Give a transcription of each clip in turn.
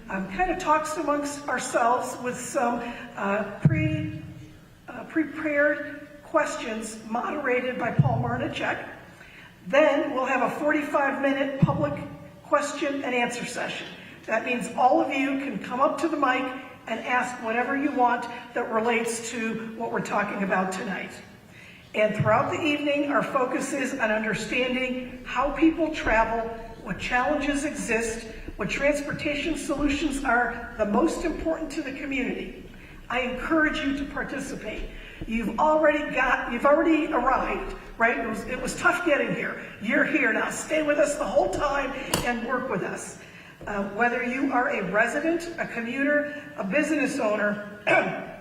kind of talks amongst ourselves with some prepared questions moderated by Paul Marnicek. Then we'll have a 45-minute public question and answer session. That means all of you can come up to the mic and ask whatever you want that relates to what we're talking about tonight. And throughout the evening, our focus is on understanding how people travel, what challenges exist, what transportation solutions are the most important to the community. I encourage you to participate. You've already arrived, right? It was tough getting here. You're here now. Stay with us the whole time and work with us. Whether you are a resident, a commuter, a business owner,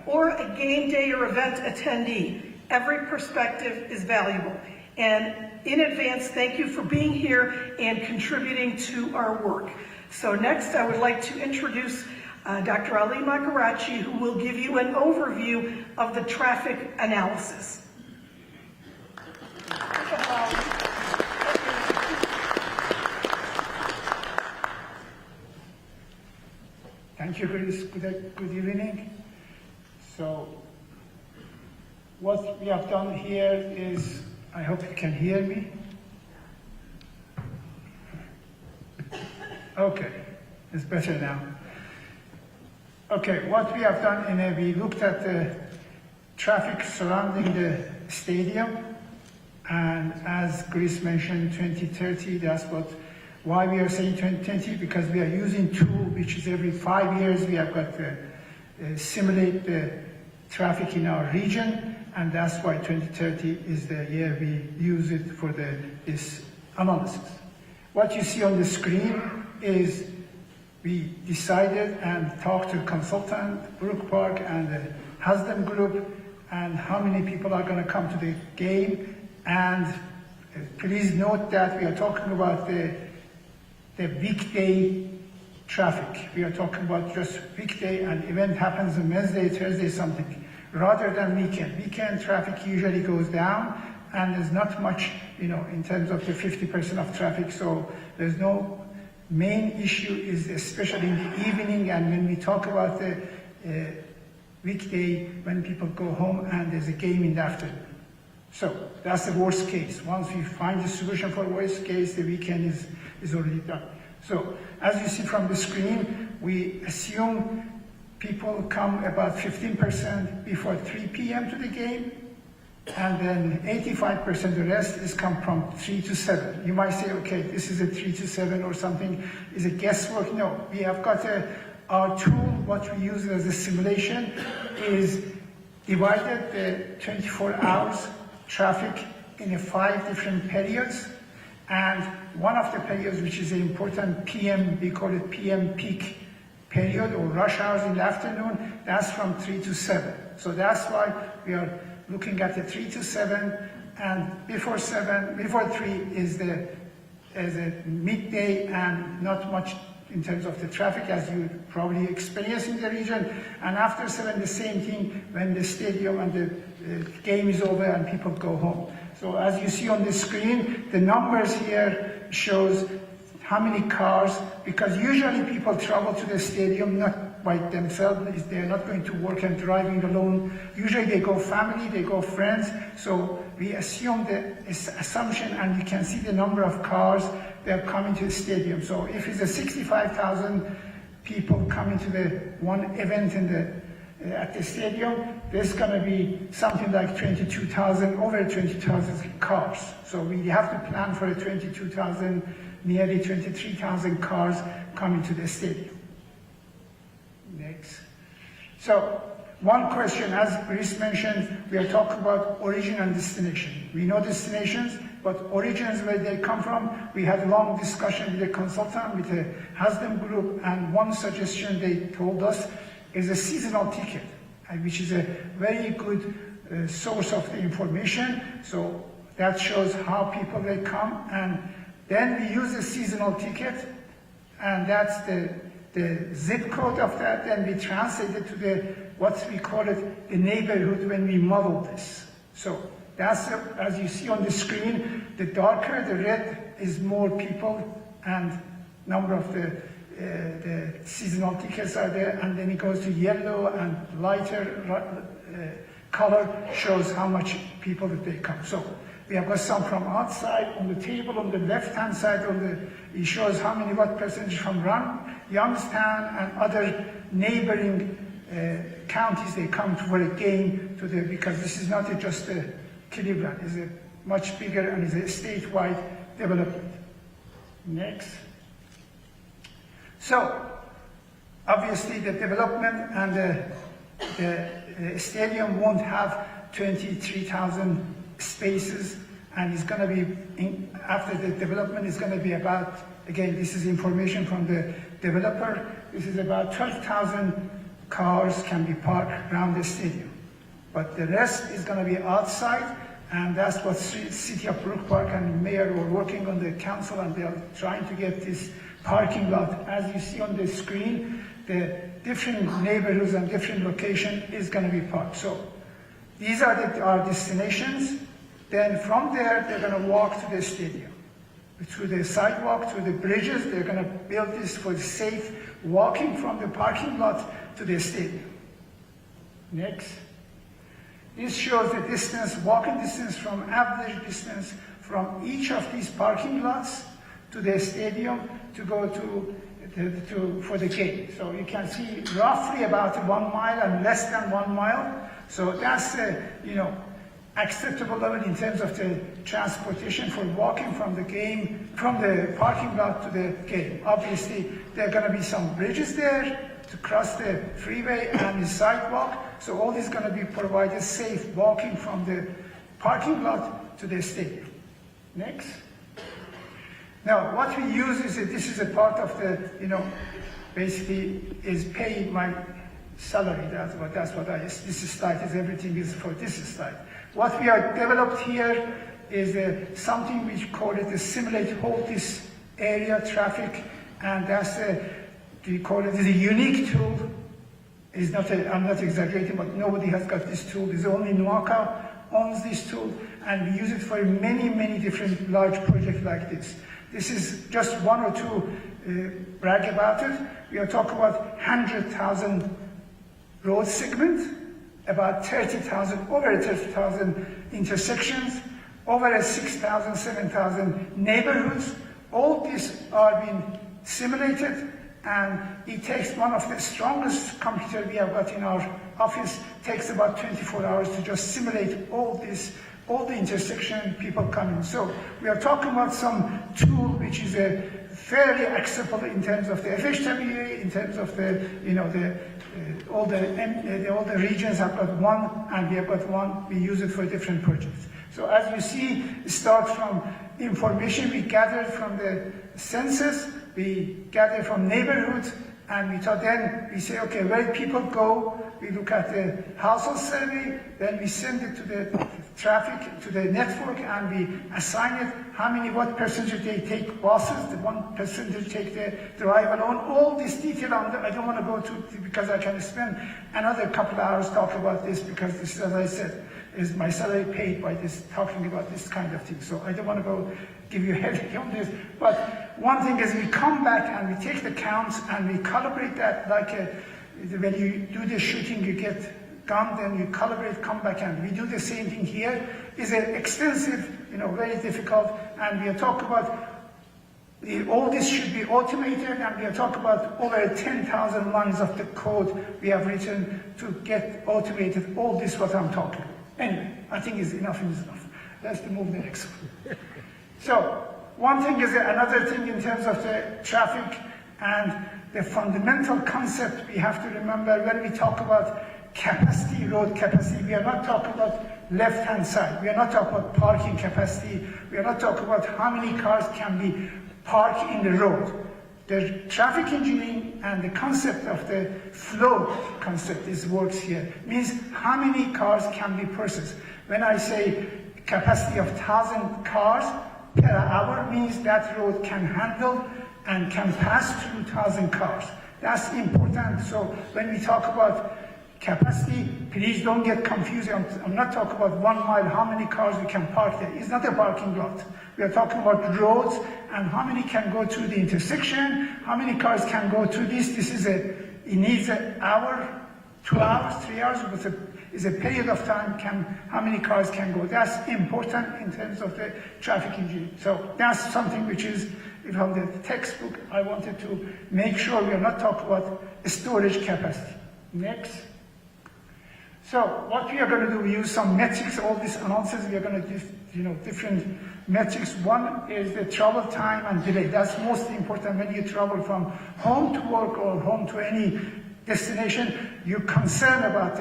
or a game day or event attendee, every perspective is valuable. And in advance, thank you for being here and contributing to our work. So next, I would like to introduce Dr. Ali Makarachi, who will give you an overview of the traffic analysis. Thank you, Chris. Good evening. So, what we have done here is, I hope you can hear me. Okay, it's better now. Okay, what we have done, we looked at the traffic surrounding the stadium, and as Chris mentioned, 2030, that's why we are saying 2020, because we are using tool which is every 5 years we have got to simulate the traffic in our region, and that's why 2030 is the year we use it for this analysis. What you see on the screen is we decided and talked to consultant, Brook Park and the Hasdem Group, and how many people are going to come to the game. And please note that we are talking about the weekday traffic. We are talking about just weekday, and event happens on Wednesday, Thursday, something, rather than weekend. Weekend traffic usually goes down, and there's not much, in terms of the 50% of traffic, so there's no main issue is especially in the evening, and when we talk about the weekday, when people go home and there's a game in the afternoon. So that's the worst case. Once we find the solution for worst case, the weekend is already done. So as you see from the screen, we assume people come about 15% before 3 p.m. to the game, and then 85% the rest is come from 3 to 7. You might say, okay, this is a 3 to 7 or something, is it guesswork? No, we have got our tool, what we use as a simulation, is divided the 24 hours traffic in 5 different periods, and one of the periods which is an important PM, we call it PM peak period or rush hours in the afternoon, that's from 3 to 7. So that's why we are looking at the 3 to 7, and before 3 is the midday and not much in terms of the traffic as you probably experience in the region, and after 7 the same thing when the stadium and the game is over and people go home. So as you see on the screen, the numbers here shows how many cars, because usually people travel to the stadium not by themselves, they're not going to work and driving alone. Usually they go family, they go friends, so we assume the assumption, and you can see the number of cars that are coming to the stadium. So if it's a 65,000 people coming to the one event at the stadium, there's going to be something like over 22,000 cars. So we have to plan for 22,000, nearly 23,000 cars coming to the stadium. Next. So one question, as Chris mentioned, we are talking about origin and destination. We know destinations, but origins, where they come from, we had a long discussion with the consultant, with the Hasdem Group, and one suggestion they told us is a seasonal ticket, which is a very good source of the information. So that shows how people they come, and then we use a seasonal ticket, and that's the zip code of that, and we translate it to what we call it, the neighborhood when we model this. So that's, as you see on the screen, the darker the red is more people and number of the the seasonal tickets are there, and then it goes to yellow and lighter color shows how much people that they come. So we have got some from outside on the table on the left-hand side. It shows how many, what percentage from Youngstown and other neighboring counties they come for a game because this is not just a Cleveland, it's a much bigger and it's a statewide development. Next. So obviously the development and the stadium won't have 23,000 spaces, and it's going to be, after the development, is going to be about, again, this is information from the developer, this is about 12,000 cars can be parked around the stadium. But the rest is going to be outside, and that's what City of Brook Park and Mayor were working on the council, and they are trying to get this parking lot. As you see on the screen, the different neighborhoods and different location is going to be parked. So these are our destinations. Then from there, they're going to walk to the stadium. Through the sidewalk, through the bridges, they're going to build this for safe walking from the parking lot to the stadium. Next. This shows the distance, walking distance from average distance from each of these parking lots to the stadium to go for the game. So you can see roughly about 1 mile and less than 1 mile. So that's acceptable level in terms of the transportation for walking from the parking lot to the game. Obviously, there are going to be some bridges there to cross the freeway and the sidewalk. So all this is going to be provided safe walking from the parking lot to the stadium. Next. Now, what we use is this is a part of the, basically is paying my salary. That's what this slide is. Everything is for this slide. What we are developed here is something we call it the simulate hold this area traffic, and that's we call it a unique tool. I'm not exaggerating, but nobody has got this tool. It's only NUACA owns this tool, and we use it for many, many different large projects like this. This is just one or two brag about it. We are talking about 100,000 road segments, about 30,000, over 30,000 intersections, over 6,000, 7,000 neighborhoods. All these are being simulated, and it takes one of the strongest computers we have got in our office. Takes about 24 hours to just simulate all the intersection people coming. So we are talking about some tool which is fairly acceptable in terms of the FHWA, in terms of all the regions have got one, and we have got one. We use it for different projects. So as you see, it starts from information we gathered from the census, we gather from neighborhoods, and then we say, okay, where people go, we look at the household survey, then we send it to the traffic, to the network, and we assign it, what percentage they take buses, the 1% take the drive alone, all this detail I don't want to go to because I can spend another couple of hours talking about this, because this, as I said, is my salary paid by this, talking about this kind of thing. So I don't want to go give you a headache on this. But one thing is we come back and we take the counts and we calibrate that when you do the shooting, you get gun, then you calibrate, come back, and we do the same thing here. It's extensive, very difficult, and we are talking about all this should be automated, and we are talking about over 10,000 lines of the code we have written to get automated all this what I'm talking about. Anyway, I think is enough is enough. Let's move the next one. So, one thing is another thing in terms of the traffic and the fundamental concept we have to remember when we talk about capacity, road capacity. We are not talking about left-hand side. We are not talking about parking capacity. We are not talking about how many cars can be parked in the road. The traffic engineering and the concept of the flow concept works here. Means how many cars can be processed. When I say capacity of 1,000 cars per hour, means that road can handle and can pass through 1,000 cars. That's important. So when we talk about capacity, please don't get confused. I'm not talking about 1 mile, how many cars we can park there. It's not a parking lot. We are talking about roads and how many can go through the intersection, how many cars can go through this. It needs an hour, 2 hours, 3 hours, but it's a period of time, how many cars can go. That's important in terms of the traffic engineering. So that's something which is from the textbook. I wanted to make sure we are not talking about storage capacity. Next. So what we are going to do, we use some metrics, all these analysis, we are going to do different metrics. One is the travel time and delay. That's most important when you travel from home to work or home to any destination. You're concerned about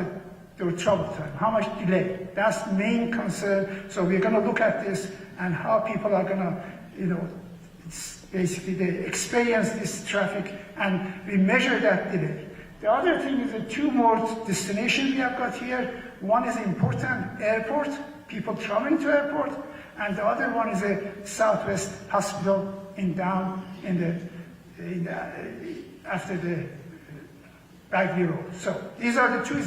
the travel time, how much delay. That's the main concern. So we're going to look at this and how people are going to, it's basically they experience this traffic and we measure that delay. The other thing is the 2 more destinations we have got here. One is important airport, people traveling to airport, and the other one is a Southwest Hospital after the Bagley Road. So these are the 2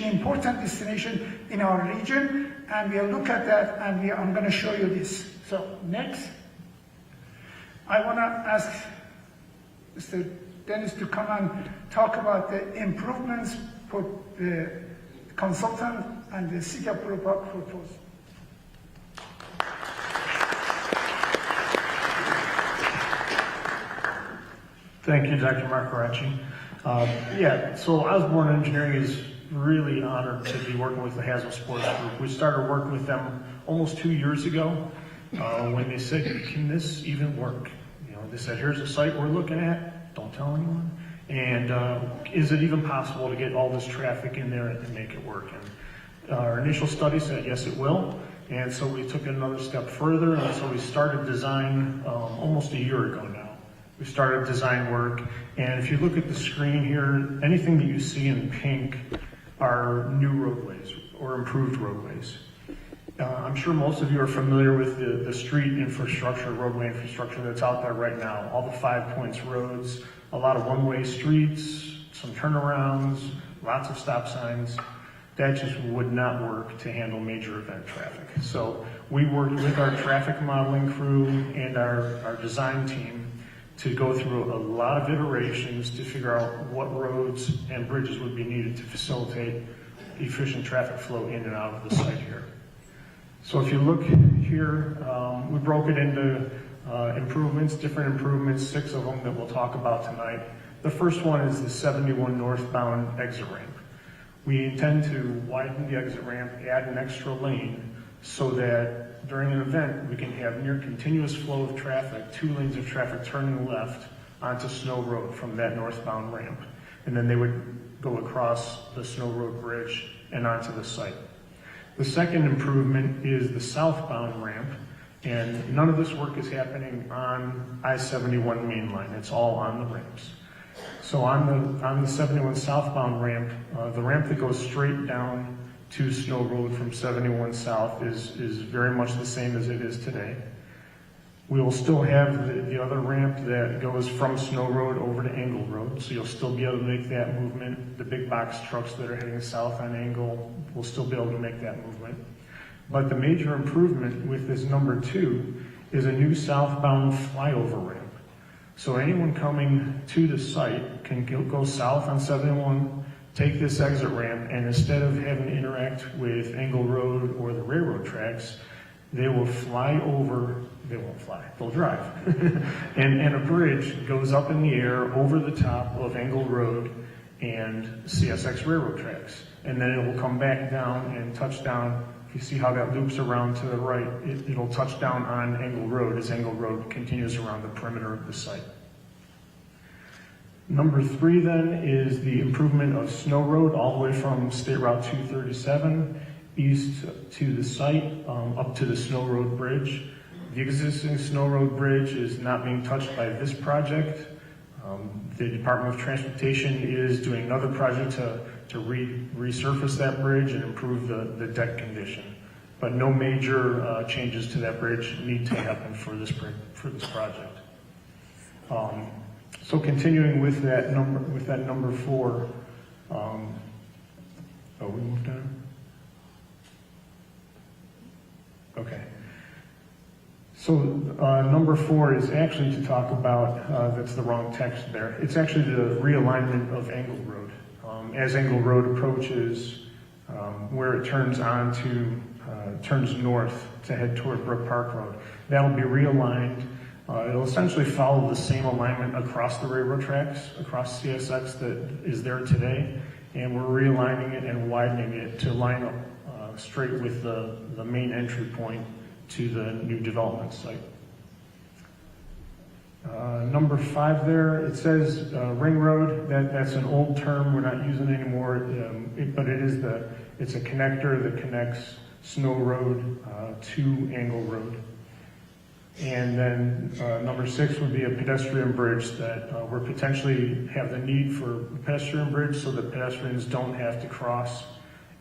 important destinations in our region, and we'll look at that, and I'm going to show you this. So next, I want to ask Mr. Dennis to come and talk about the improvements for the consultant and the city of Borough Park proposal. Thank you, Dr. Marcoraci. So Osborne Engineering is really honored to be working with the Haslam Sports Group. We started working with them almost 2 years ago when they said, can this even work? They said, here's a site we're looking at, don't tell anyone. And is it even possible to get all this traffic in there and make it work? And our initial study said, yes, it will. And so we took it another step further, and so we started design almost a year ago now. We started design work, and if you look at the screen here, anything that you see in pink are new roadways or improved roadways. I'm sure most of you are familiar with the street infrastructure, roadway infrastructure that's out there right now. All the 5 points roads, a lot of one-way streets, some turnarounds, lots of stop signs. That just would not work to handle major event traffic. So we worked with our traffic modeling crew and our design team to go through a lot of iterations to figure out what roads and bridges would be needed to facilitate efficient traffic flow in and out of the site here. So if you look here, we broke it into improvements, different improvements, 6 of them that we'll talk about tonight. The first one is the 71 northbound exit ramp. We intend to widen the exit ramp, add an extra lane, so that during an event we can have near continuous flow of traffic, 2 lanes of traffic turning left onto Snow Road from that northbound ramp. And then they would go across the Snow Road Bridge and onto the site. The second improvement is the southbound ramp, and none of this work is happening on I-71 main line. It's all on the ramps. So on the 71 southbound ramp, the ramp that goes straight down to Snow Road from 71 south is very much the same as it is today. We will still have the other ramp that goes from Snow Road over to Angle Road, so you'll still be able to make that movement. The big box trucks that are heading south on Angle will still be able to make that movement. But the major improvement with this number 2 is a new southbound flyover ramp. So anyone coming to the site can go south on 71, take this exit ramp, and instead of having to interact with Angle Road or the railroad tracks, they will fly over, they won't fly, they'll drive. and a bridge goes up in the air over the top of Angle Road and CSX railroad tracks. And then it will come back down and touch down. If you see how that loops around to the right, it'll touch down on Angle Road as Angle Road continues around the perimeter of the site. Number 3 then is the improvement of Snow Road all the way from State Route 237 east to the site, up to the Snow Road Bridge. The existing Snow Road Bridge is not being touched by this project. The Department of Transportation is doing another project to resurface that bridge and improve the deck condition. But no major changes to that bridge need to happen for this project. So continuing with that number 4, Oh, we moved on? Okay. So number 4 is actually to talk about, that's the wrong text there. It's actually the realignment of Engle Road. As Engle Road approaches where it turns turns north to head toward Brook Park Road, that'll be realigned. It'll essentially follow the same alignment across the railroad tracks, across CSX that is there today, and we're realigning it and widening it to line up straight with the main entry point to the new development site. Number 5 there, it says Ring Road. That's an old term, we're not using it anymore, but it's a connector that connects Snow Road to Engle Road. And then number 6 would be a pedestrian bridge that we're potentially have the need for a pedestrian bridge so that pedestrians don't have to cross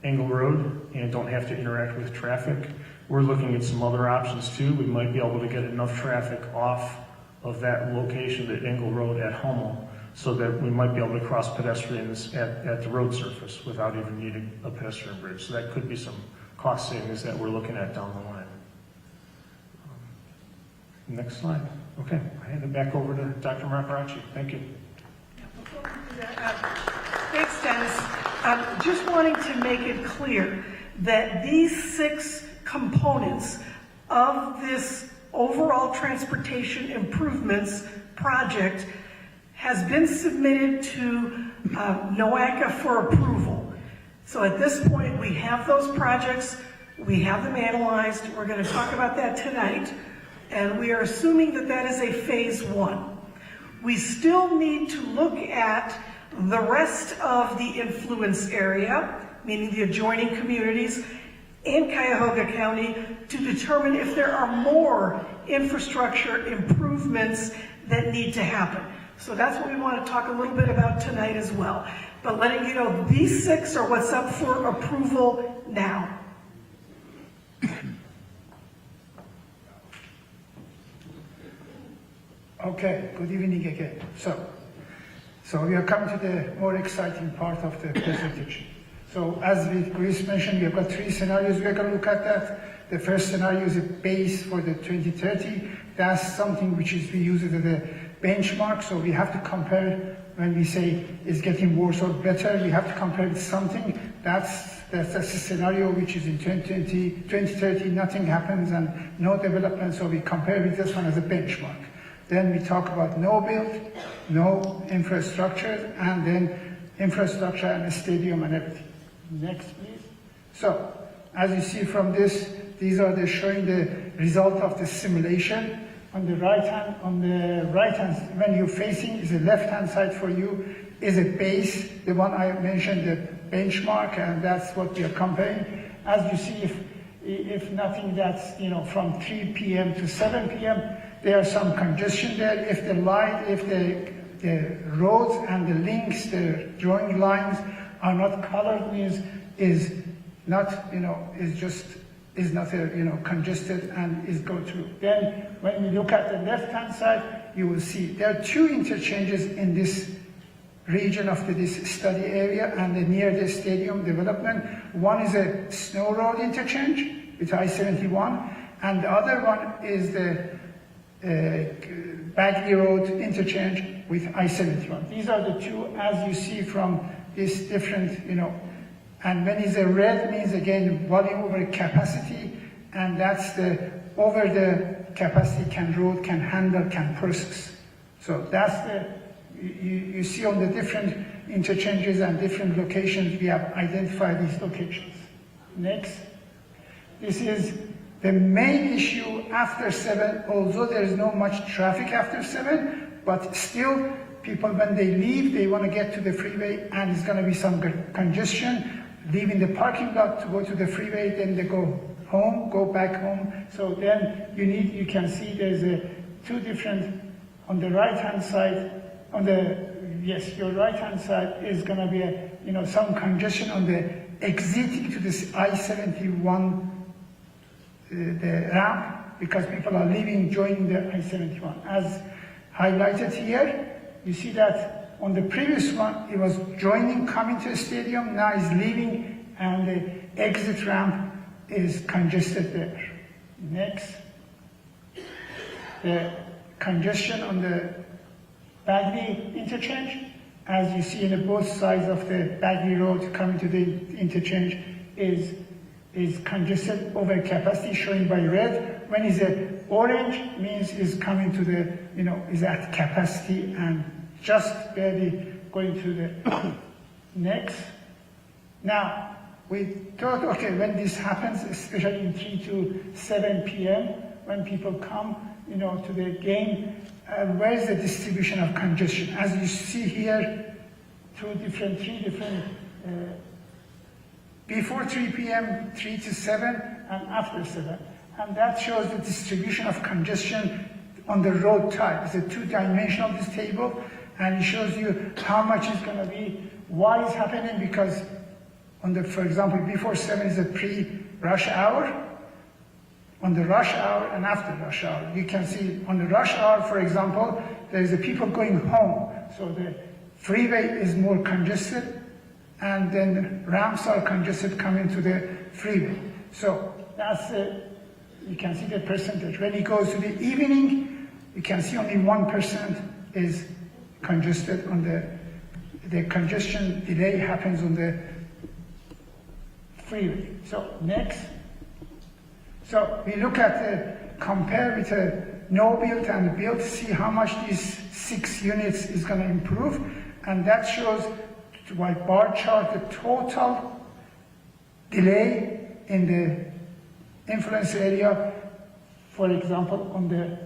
Engle Road and don't have to interact with traffic. We're looking at some other options too. We might be able to get enough traffic off of that location at Engle Road at Hummel so that we might be able to cross pedestrians at the road surface without even needing a pedestrian bridge. So that could be some cost savings that we're looking at down the line. Next slide. Okay, I hand it back over to Dr. Marcaracci. Thank you. Before we do that, thanks, Dennis. Just wanting to make it clear that these 6 components of this overall transportation improvements project has been submitted to NOACA for approval. So at this point, we have those projects, we have them analyzed, we're going to talk about that tonight, and we are assuming that that is a phase 1. We still need to look at the rest of the influence area, meaning the adjoining communities in Cuyahoga County, to determine if there are more infrastructure improvements that need to happen. So that's what we want to talk a little bit about tonight as well. But letting you know, these 6 are what's up for approval now. Okay, good evening again. So we are coming to the more exciting part of the presentation. So as Grace mentioned, we have got 3 scenarios we're going to look at that. The first scenario is a base for the 2030. That's something which is we use it as a benchmark. So we have to compare when we say it's getting worse or better. We have to compare with something. That's a scenario which is in 2030, nothing happens and no development. So we compare with this one as a benchmark. Then we talk about no build, no infrastructure, and then infrastructure and a stadium and everything. Next, please. So, as you see from this, these are showing the result of the simulation. On the right hand, when you're facing is the left hand side for you is a base, the one I mentioned, the benchmark, and that's what we are comparing. As you see, if nothing, that's from 3 p.m. to 7 p.m. There's some congestion there. If the roads and the links, the joining lines are not colored, means is not congested and is go through. Then when we look at the left hand side, you will see there are 2 interchanges in this region of this study area and near the stadium development. One is a Snow Road interchange with I-71, and the other one is the Bagley Road interchange with I-71. These are the 2, as you see from this different, and when it's a red means again volume over capacity, and that's the over the capacity road can handle, can process. So that's you see on the different interchanges and different locations, we have identified these locations. Next. This is the main issue after 7, although there is not much traffic after 7, but still people when they leave, they want to get to the freeway and it's going to be some congestion, leaving the parking lot to go to the freeway, then they go back home. So then you can see there's 2 different, on the right hand side, your right hand side is going to be some congestion on the exiting to this I-71 the ramp, because people are leaving, joining the I-71. As highlighted here, you see that on the previous one, it was joining, coming to the stadium, now is leaving and the exit ramp is congested there. Next. The congestion on the Bagley interchange, as you see in both sides of the Bagley Road coming to the interchange, is congested over capacity, showing by red. When is it orange, means is coming to the, is at capacity and just barely going to the next. Now, we thought, okay, when this happens, especially in 3 to 7 p.m., when people come, to the game, where is the distribution of congestion? As you see here, three different, before 3 p.m., 3 to 7, and after 7. And that shows the distribution of congestion on the road type. It's a two-dimensional, this table, and it shows you how much is going to be, why it's happening, because for example, before 7 is a pre-rush hour. On the rush hour and after rush hour, you can see on the rush hour, for example, there is the people going home, so the freeway is more congested, and then ramps are congested coming to the freeway. So that's you can see the percentage. When it goes to the evening, you can see only 1% is congested on the congestion delay happens on the freeway. So next. So we look at compare with a no build and build, see how much these 6 units is going to improve, and that shows by bar chart the total delay in the influence area. For example, on the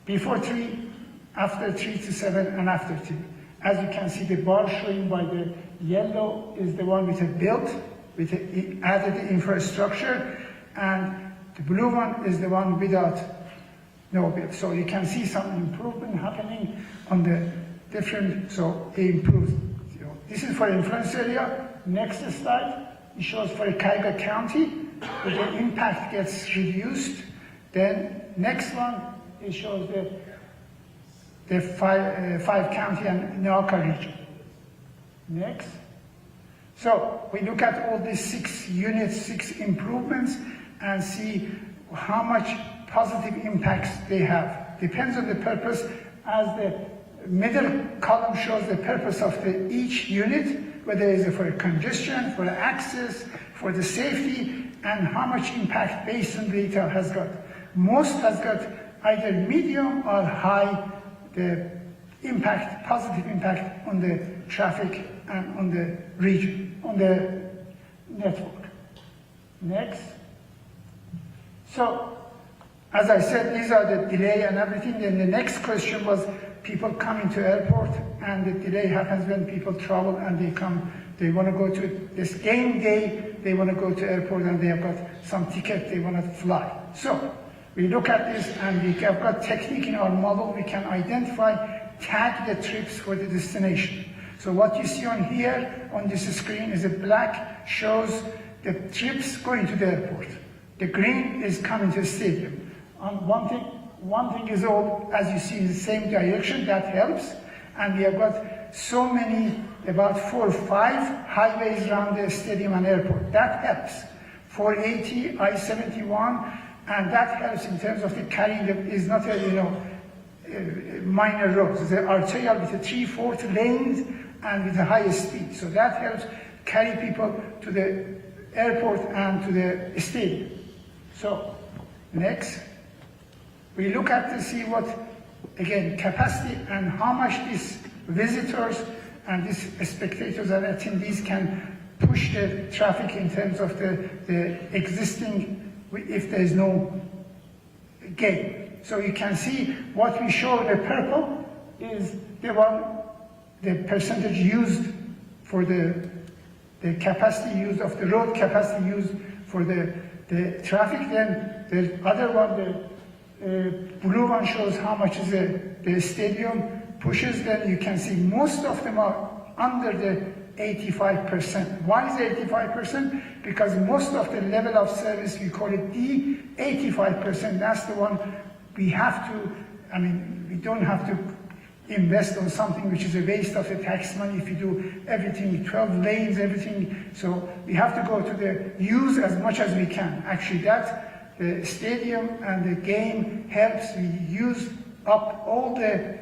before 3, after 3 to 7, and after 3. As you can see, the bar showing by the yellow is the one with a build, with added infrastructure, and the blue one is the one without no build. So you can see some improvement happening on the different, so it improves. This is for influence area. Next slide, it shows for Cuyahoga County, where the impact gets reduced. Then next one, it shows the 5 county and Nauka region. Next. So we look at all these 6 units, 6 improvements, and see how much positive impacts they have. Depends on the purpose, as the middle column shows the purpose of each unit, whether it's for congestion, for access, for the safety, and how much impact basin data has got. Most has got either medium or high, the impact, positive impact on the traffic and on the region, on the network. Next. So, as I said, these are the delay and everything. Then the next question was people coming to airport, and the delay happens when people travel and they want to go to this game day, they want to go to airport and they have got some ticket, they want to fly. So, we look at this and we have got technique in our model, we can identify, tag the trips for the destination. So what you see on here, on this screen, is a black, shows the trips going to the airport. The green is coming to the stadium. One thing is all, as you see, in the same direction, that helps. And we have got so many, about 4 or 5 highways around the stadium and airport. That helps. 480, I-71, and that helps in terms of the carrying, is not a, minor roads. It's an arterial with the 3/4 lanes and with the highest speed. So that helps carry people to the airport and to the stadium. So, next, we look at to see what, again, capacity and how much these visitors and these spectators and attendees can push the traffic in terms of the existing, if there is no gate. So you can see what we show, the purple is the percentage used for the capacity used of the road capacity used for the traffic. Then the other one, the blue one, shows how much is the stadium pushes. Then you can see most of them are under the 85%. Why is it 85%? Because most of the level of service, we call it D, 85%, that's the one we have to, we don't have to invest on something which is a waste of the tax money if you do everything, 12 lanes, everything. So we have to go to the use as much as we can. Actually the stadium and the game helps. We use up all the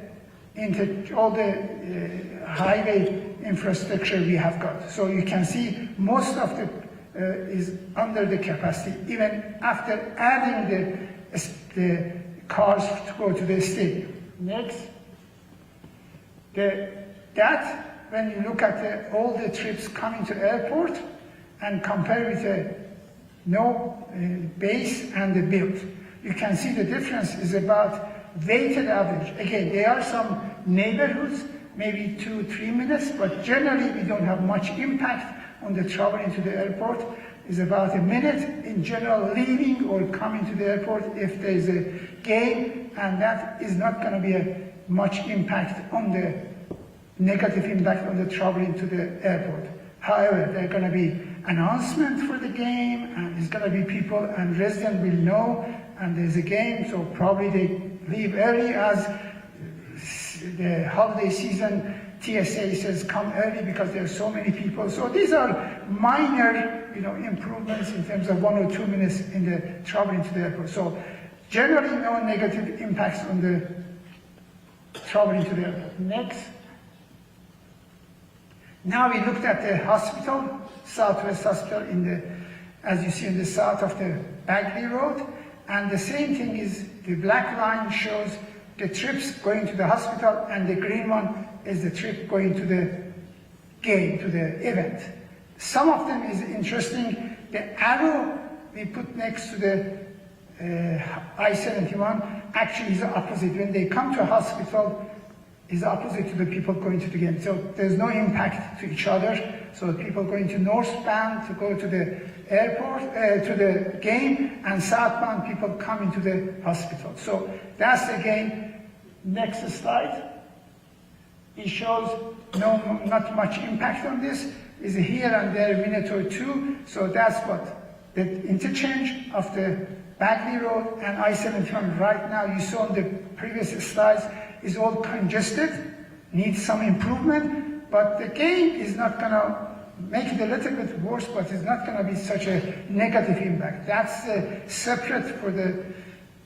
highway infrastructure we have got. So you can see most of the is under the capacity, even after adding the cars to go to the stadium. Next, when you look at all the trips coming to airport and compare with no base and the build, you can see the difference is about weighted average. Again, there are some neighborhoods, maybe 2-3 minutes, but generally we don't have much impact on the travel into the airport. Is about a minute in general leaving or coming to the airport if there is a game, and that is not going to be a much impact on the negative impact on the travel into the airport. However, there are going to be announcement for the game, and there's going to be people and residents will know, and there's a game, so probably they leave early as the holiday season. TSA says come early because there are so many people. So these are minor, improvements in terms of 1 or 2 minutes in the travel into the airport. So generally no negative impacts on the travel into the airport. Next. Now we looked at the hospital, Southwest Hospital as you see in the south of the Bagley Road. And the same thing is the black line shows the trips going to the hospital, and the green one is the trip going to the game, to the event. Some of them is interesting. The arrow we put next to the I-71 actually is the opposite. When they come to a hospital, is opposite to the people going to the game. So there's no impact to each other. So people going to northbound to go to the airport, to the game, and southbound people coming to the hospital. So that's again, next slide. It shows not much impact on this. Is here and there a minute or two. So that's what the interchange of the Bagley Road and I-71 right now, you saw on the previous slides, is all congested, needs some improvement, but the game is not going to make it a little bit worse, but it's not going to be such a negative impact. That's separate for the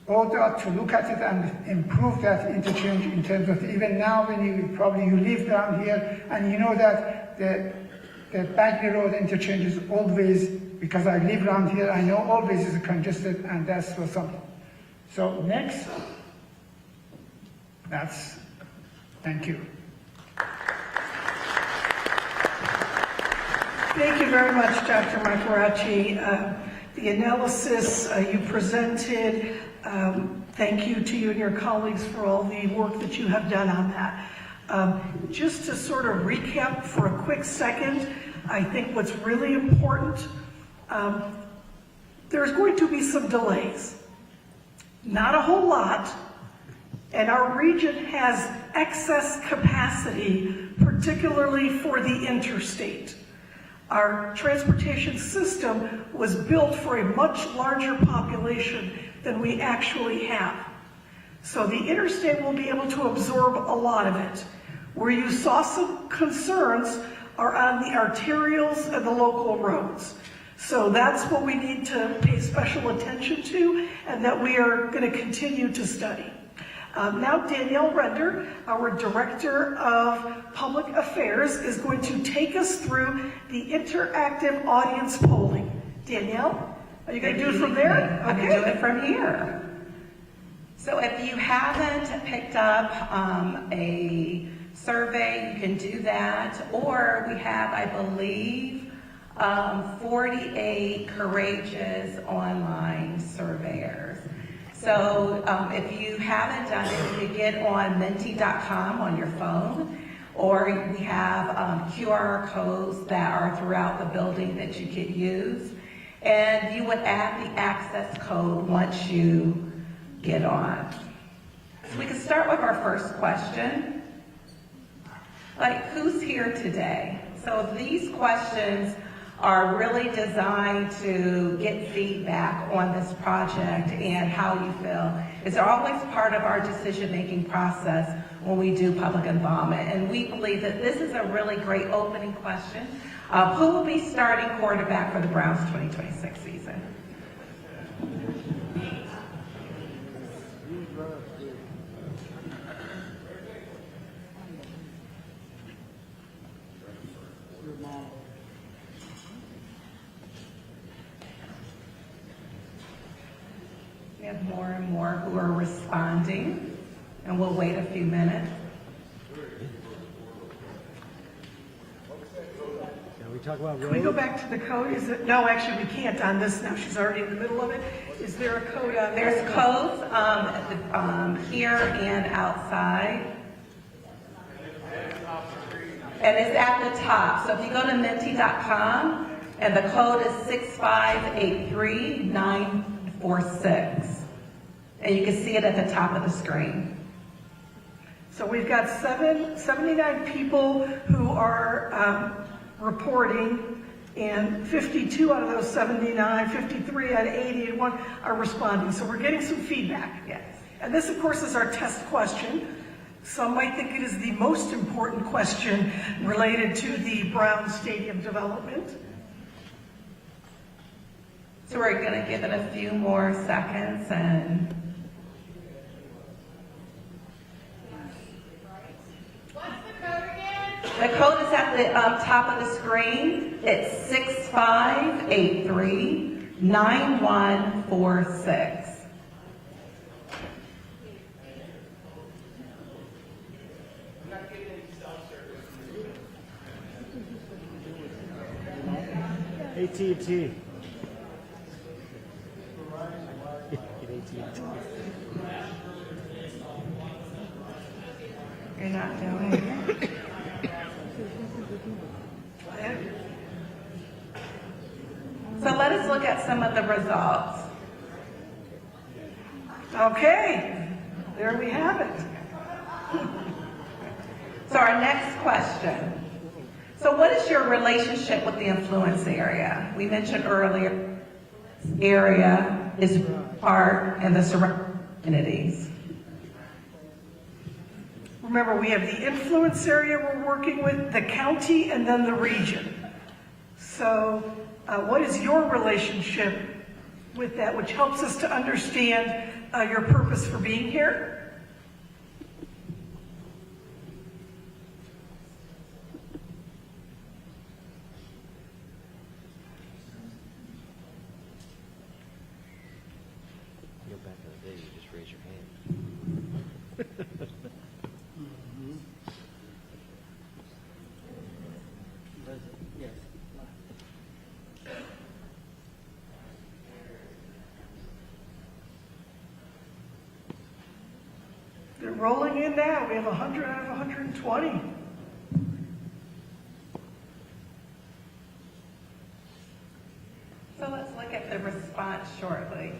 ODOT to look at it and improve that interchange in terms of even now when you live down here and you know that the Bagley Road interchange is always, because I live around here, I know always is congested, and that's for something. So next. Thank you. Thank you very much, Dr. Michiaracci. The analysis you presented, thank you to you and your colleagues for all the work that you have done on that. Just to sort of recap for a quick second, I think what's really important, there's going to be some delays. Not a whole lot, and our region has excess capacity, particularly for the interstate. Our transportation system was built for a much larger population than we actually have. So the interstate will be able to absorb a lot of it. Where you saw some concerns are on the arterials and the local roads. So that's what we need to pay special attention to, and that we are going to continue to study. Now Danielle Render, our Director of Public Affairs, is going to take us through the interactive audience polling. Danielle, are you going to do it from there? I'm going to do it from here. So if you haven't picked up a survey, you can do that. Or we have, I believe, 48 courageous online surveyors. So if you haven't done it, you can get on menti.com on your phone, or we have QR codes that are throughout the building that you could use. And you would add the access code once you get on. So we can start with our first question. Like, who's here today? So these questions are really designed to get feedback on this project and how you feel. It's always part of our decision-making process when we do public involvement. And we believe that this is a really great opening question. Who will be starting quarterback for the Browns 2026 season? We have more and more who are responding, and we'll wait a few minutes. Can we talk about Can we go road? back to the code? Is it, no, actually, we can't on this now. She's already in the middle of it. Is there a code on There's this? codes here and outside. And it's at the top. So if you go to menti.com, and the code is 6583946. And you can see it at the top of the screen. So we've got 79 people who are reporting, and 52 out of those 79, 53 out of 81 are responding. So we're getting some feedback. Yes. And this, of course, is our test question. Some might think it is the most important question related to the Brown Stadium development. So we're going to give it a few more seconds and the code is at the top of the screen. It's 65839146. AT&T. You're not doing it. So let us look at some of the results. Okay, there we have it. So our next question. So what is your relationship with the influence area? We mentioned earlier, area is part and the surrounding communities. Remember, we have the influence area we're working with, the county, and then the region. So what is your relationship with that, which helps us to understand your purpose for being here? You know, back in the day, you just raise your hand. They're rolling in now. We have 100 out of 120. So let's look at the response shortly.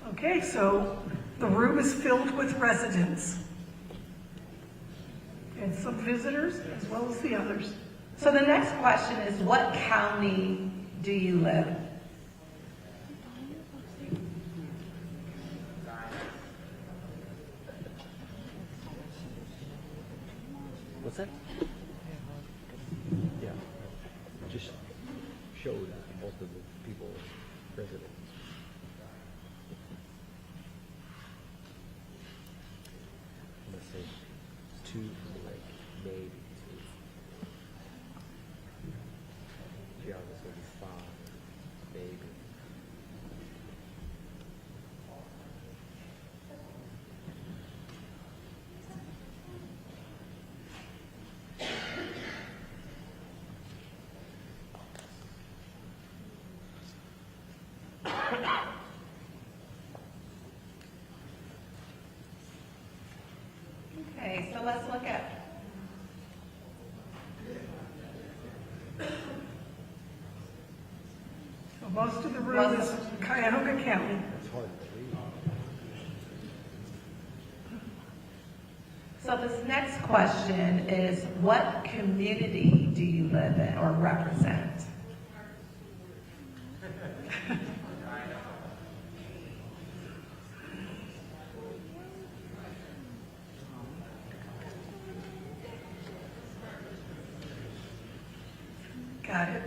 Okay, so the room is filled with residents and some visitors as well as the others. So the next question is, what county do you live in? What's that? Yeah. Just showed most of the people residents. Let's say 2 for like maybe 2. Gianna's gonna be 5, maybe. Okay, so let's look at, So most of the room is Cuyahoga County. It's hard to believe. So this next question is, what community do you live in or represent? Got it.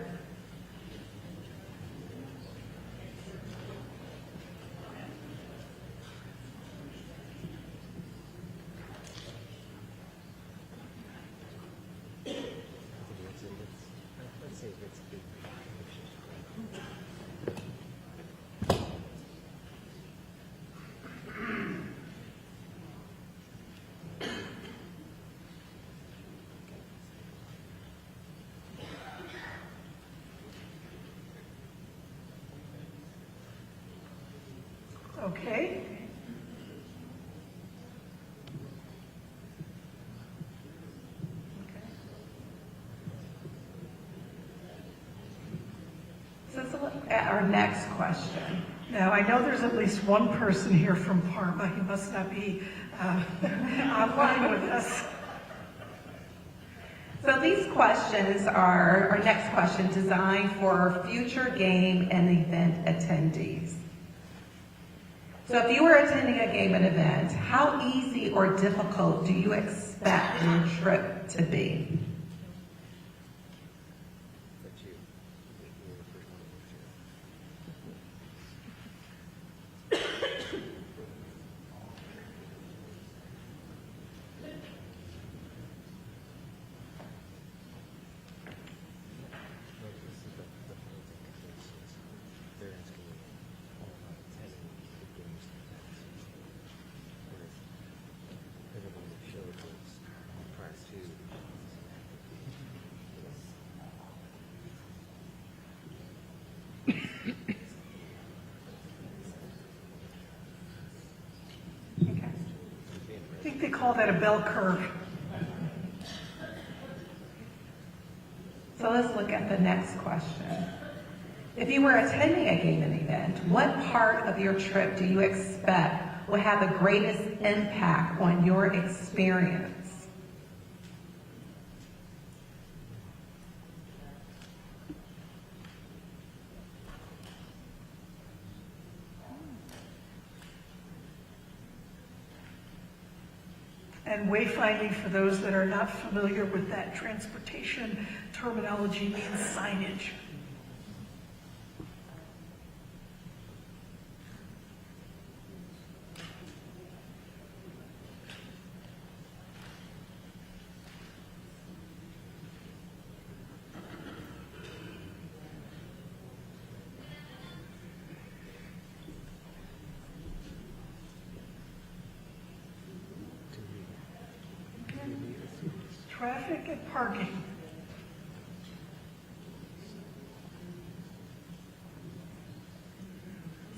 Let's say it's big. Okay. So let's look at our next question. Now, I know there's at least one person here from Parma. He must not be online with us. So these questions are, our next question, designed for future game and event attendees. So if you were attending a game and event, how easy or difficult do you expect your trip to be? That's you. You're the first one. No, this is the whole thing. They're asking you all about attending the games and events. Whereas everyone that showed was prior to. Okay. I think they call that a bell curve. So let's look at the next question. If you were attending a game and event, what part of your trip do you expect will have the greatest impact on your experience? And wayfinding, for those that are not familiar with that transportation terminology, means signage. Traffic and parking.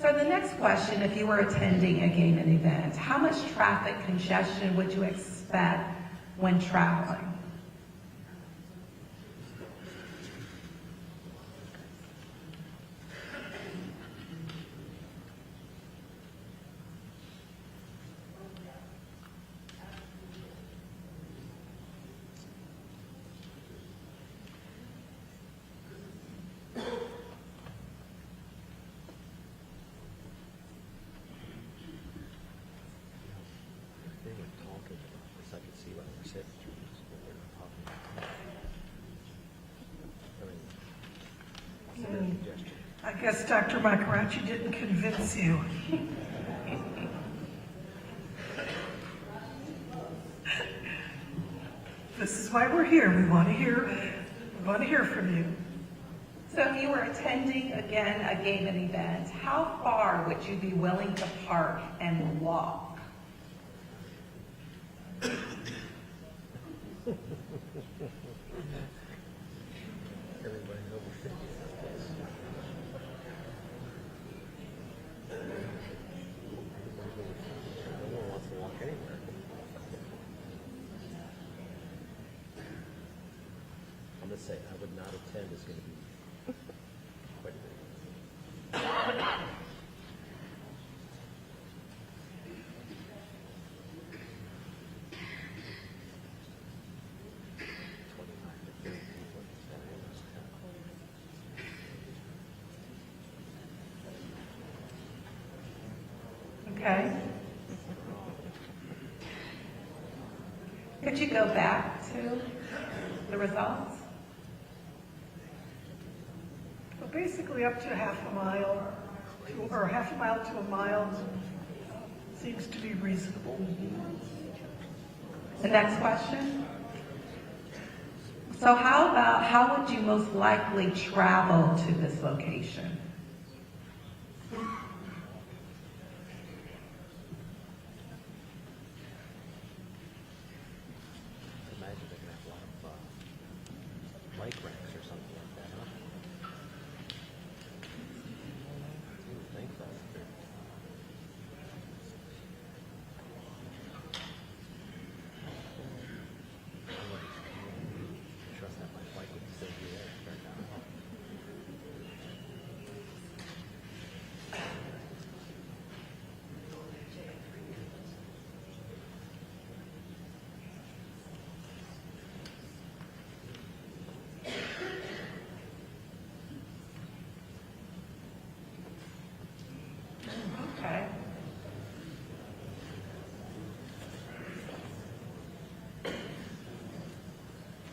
So the next question, if you were attending a game and event, how much traffic congestion would you expect when traveling? They were talking about this, I could see what they're saying. What they were talking about. I mean, suggestion. I guess Dr. Macarachi didn't convince you. This is why we're here. We want to hear from you. So if you were attending, again, a game and event, how far would you be willing to park and walk? Everybody over 50 in this place. Everybody's over 50. No one wants to walk anywhere. I'm just saying, I would not attend is going to be quite a bit. Okay. Could you go back to the results? But basically up to half a mile, or half a mile to a mile seems to be reasonable. The next question. So how would you most likely travel to this location? Imagine they're gonna have a lot of bike racks or something like that, huh? You would think so. Trust that my bike would still be there right now. Okay.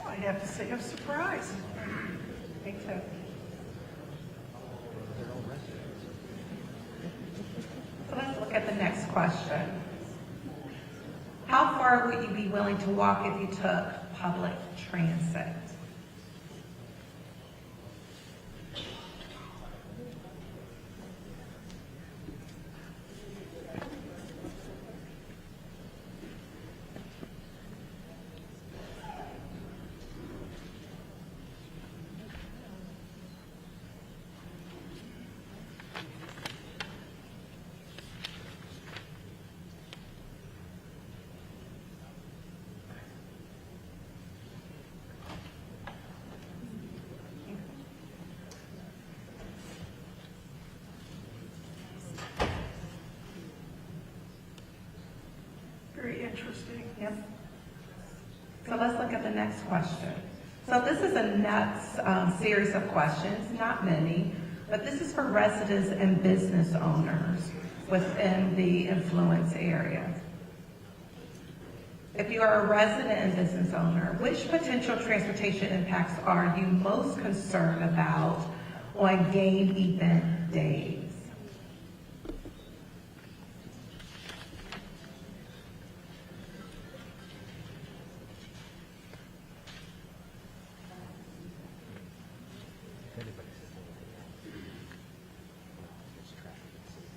I'd have to say I'm surprised. Me too. So let's look at the next question. How far would you be willing to walk if you took public transit? Very interesting. Yep. So let's look at the next question. So this is a next series of questions, not many, but this is for residents and business owners within the influence area. If you are a resident and business owner, which potential transportation impacts are you most concerned about on game event days? If anybody says anything else, it's traffic and safety.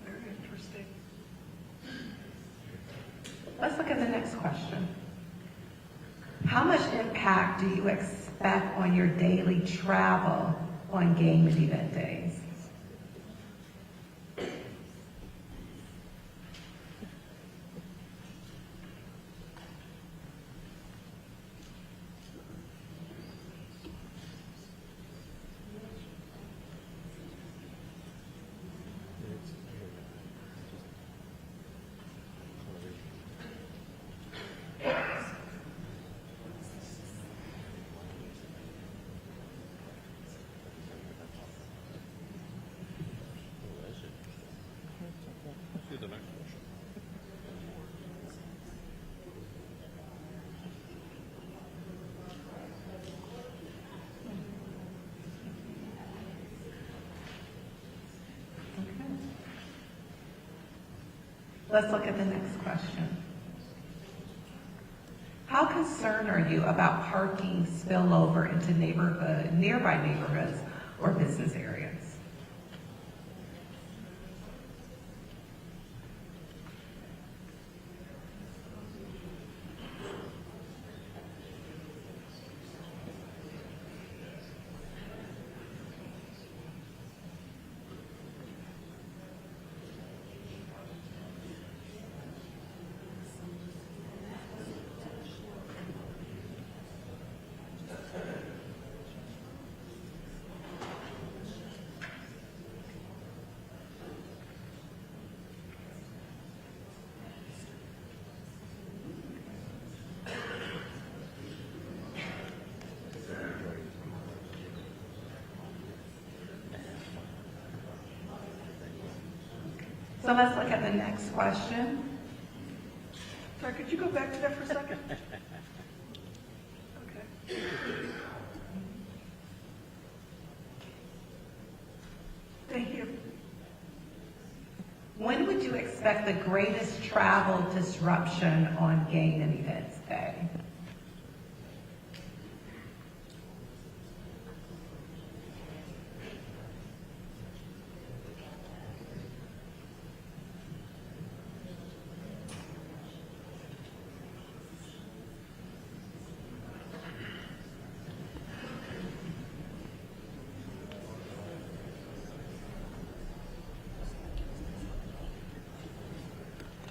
Very interesting. Let's look at the next question. How much impact do you expect on your daily travel on game and event days? Let's look at the next question. How concerned are you about parking spillover into nearby neighborhoods or business areas? So let's look at the next question. Sorry, could you go back to that for a second? Okay. Thank you. When would you expect the greatest travel disruption on game and events day?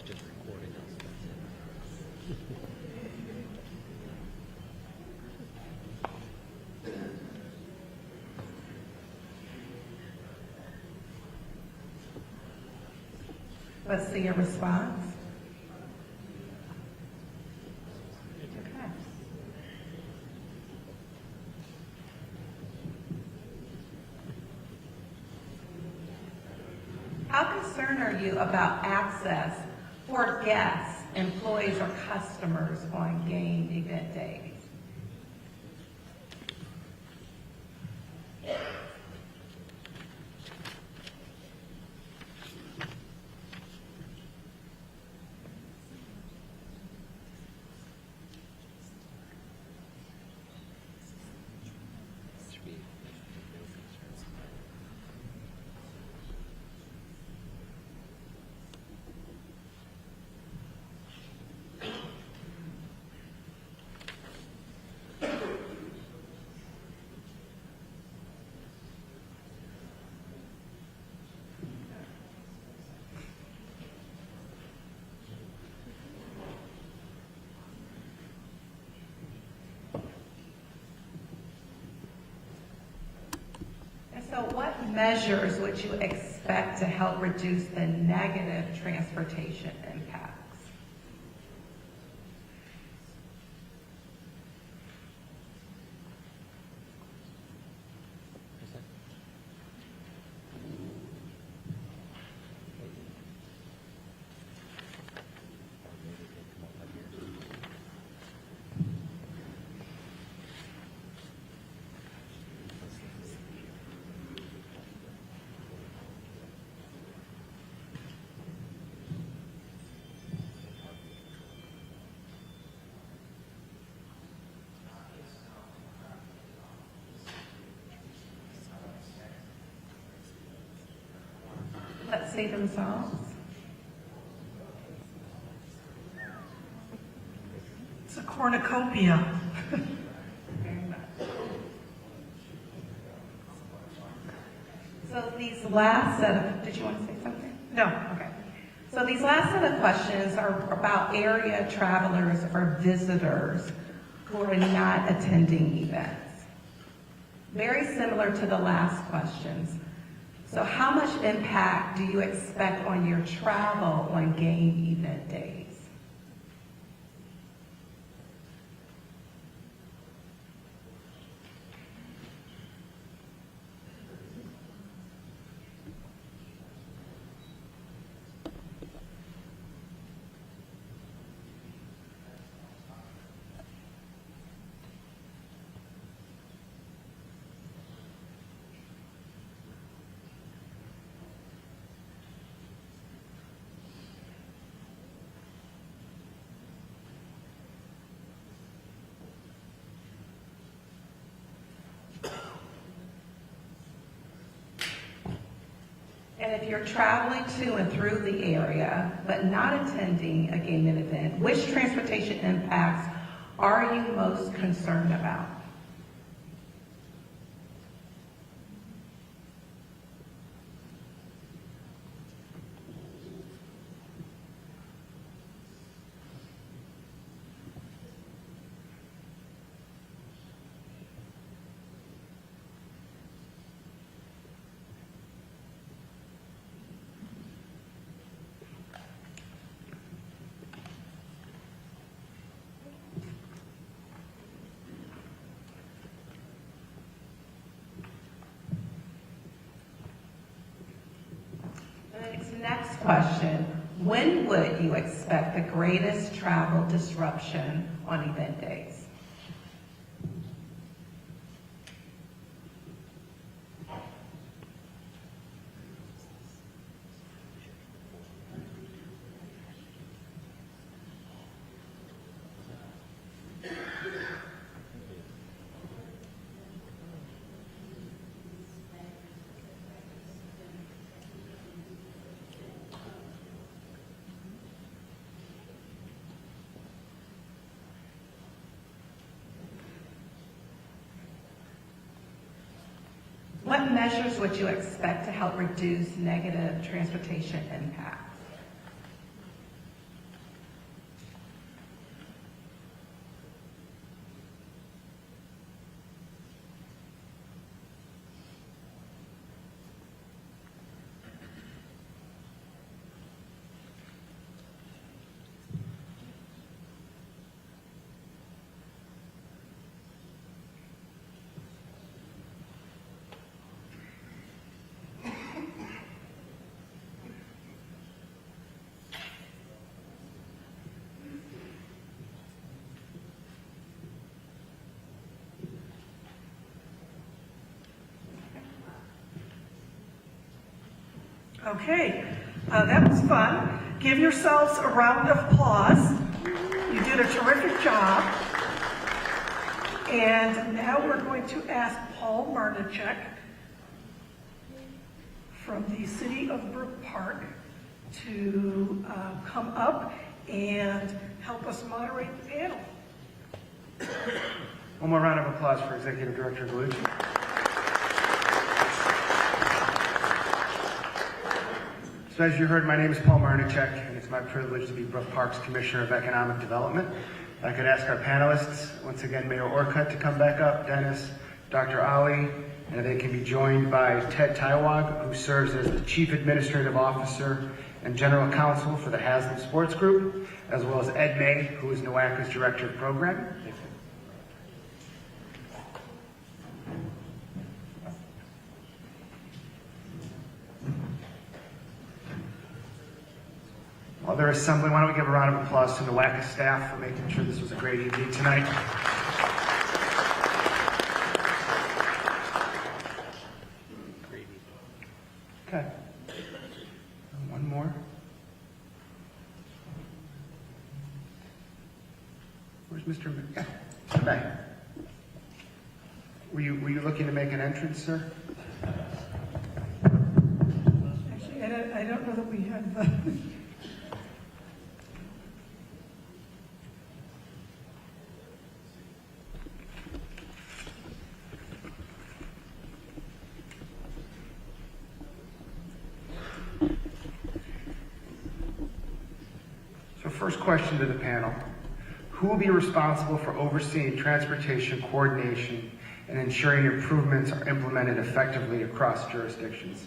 Just recording us. Let's see your response. Okay. How concerned are you about access for guests, employees, or customers on game event days? Should be no concerns. And so what measures would you expect to help reduce the negative transportation impacts? Is that- Or maybe they come up like here. Let's see themselves. It's a cornucopia. Very much. So these last set of, did you want to say something? No. Okay. So these last set of questions are about area travelers or visitors who are not attending events. Very similar to the last questions. So how much impact do you expect on your travel on game event days? And if you're traveling to and through the area, but not attending a game and event, which transportation impacts are you most concerned about? Next question, when would you expect the greatest travel disruption on event days? What measures would you expect to help reduce negative transportation impacts? Okay, that was fun. Give yourselves a round of applause. You did a terrific job. And now we're going to ask Paul Marnichek from the City of Brook Park to come up and help us moderate the panel. One more round of applause for Executive Director Gallucci. So as you heard, my name is Paul Marnichek, and it's my privilege to be Brook Park's Commissioner of Economic Development. If I could ask our panelists, once again, Mayor Orcutt to come back up, Dennis, Dr. Ali, and they can be joined by Ted Taiwag, who serves as the Chief Administrative Officer and General Counsel for the Haslam Sports Group, as well as Ed May, who is NOACA's Director of Program. While they're assembling, why don't we give a round of applause to NOACA staff for making sure this was a great evening tonight. Okay. One more. Where's Mr. May? Yeah, Mr. May. Were you looking to make an entrance, sir? Actually, I don't know that we have the... So first question to the panel. Who will be responsible for overseeing transportation coordination and ensuring improvements are implemented effectively across jurisdictions?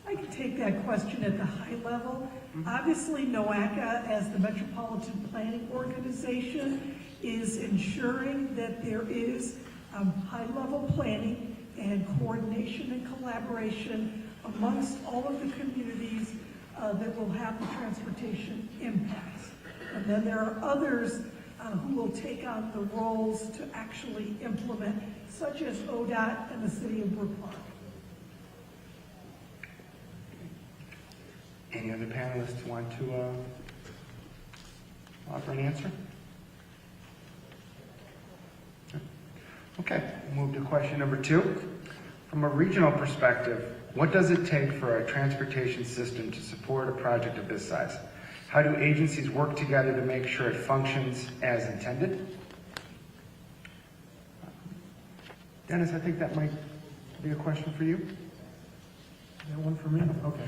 I can take that question at the high level. Obviously, NOACA, as the Metropolitan Planning Organization, is ensuring that there is high-level planning and coordination and collaboration amongst all of the communities that will have the transportation impacts. And then there are others who will take on the roles to actually implement, such as ODOT and the City of Brook Park. Any other panelists want to offer an answer? Okay, we'll move to question number 2. From a regional perspective, what does it take for a transportation system to support a project of this size? How do agencies work together to make sure it functions as intended? Dennis, I think that might be a question for you. That one for me? Okay.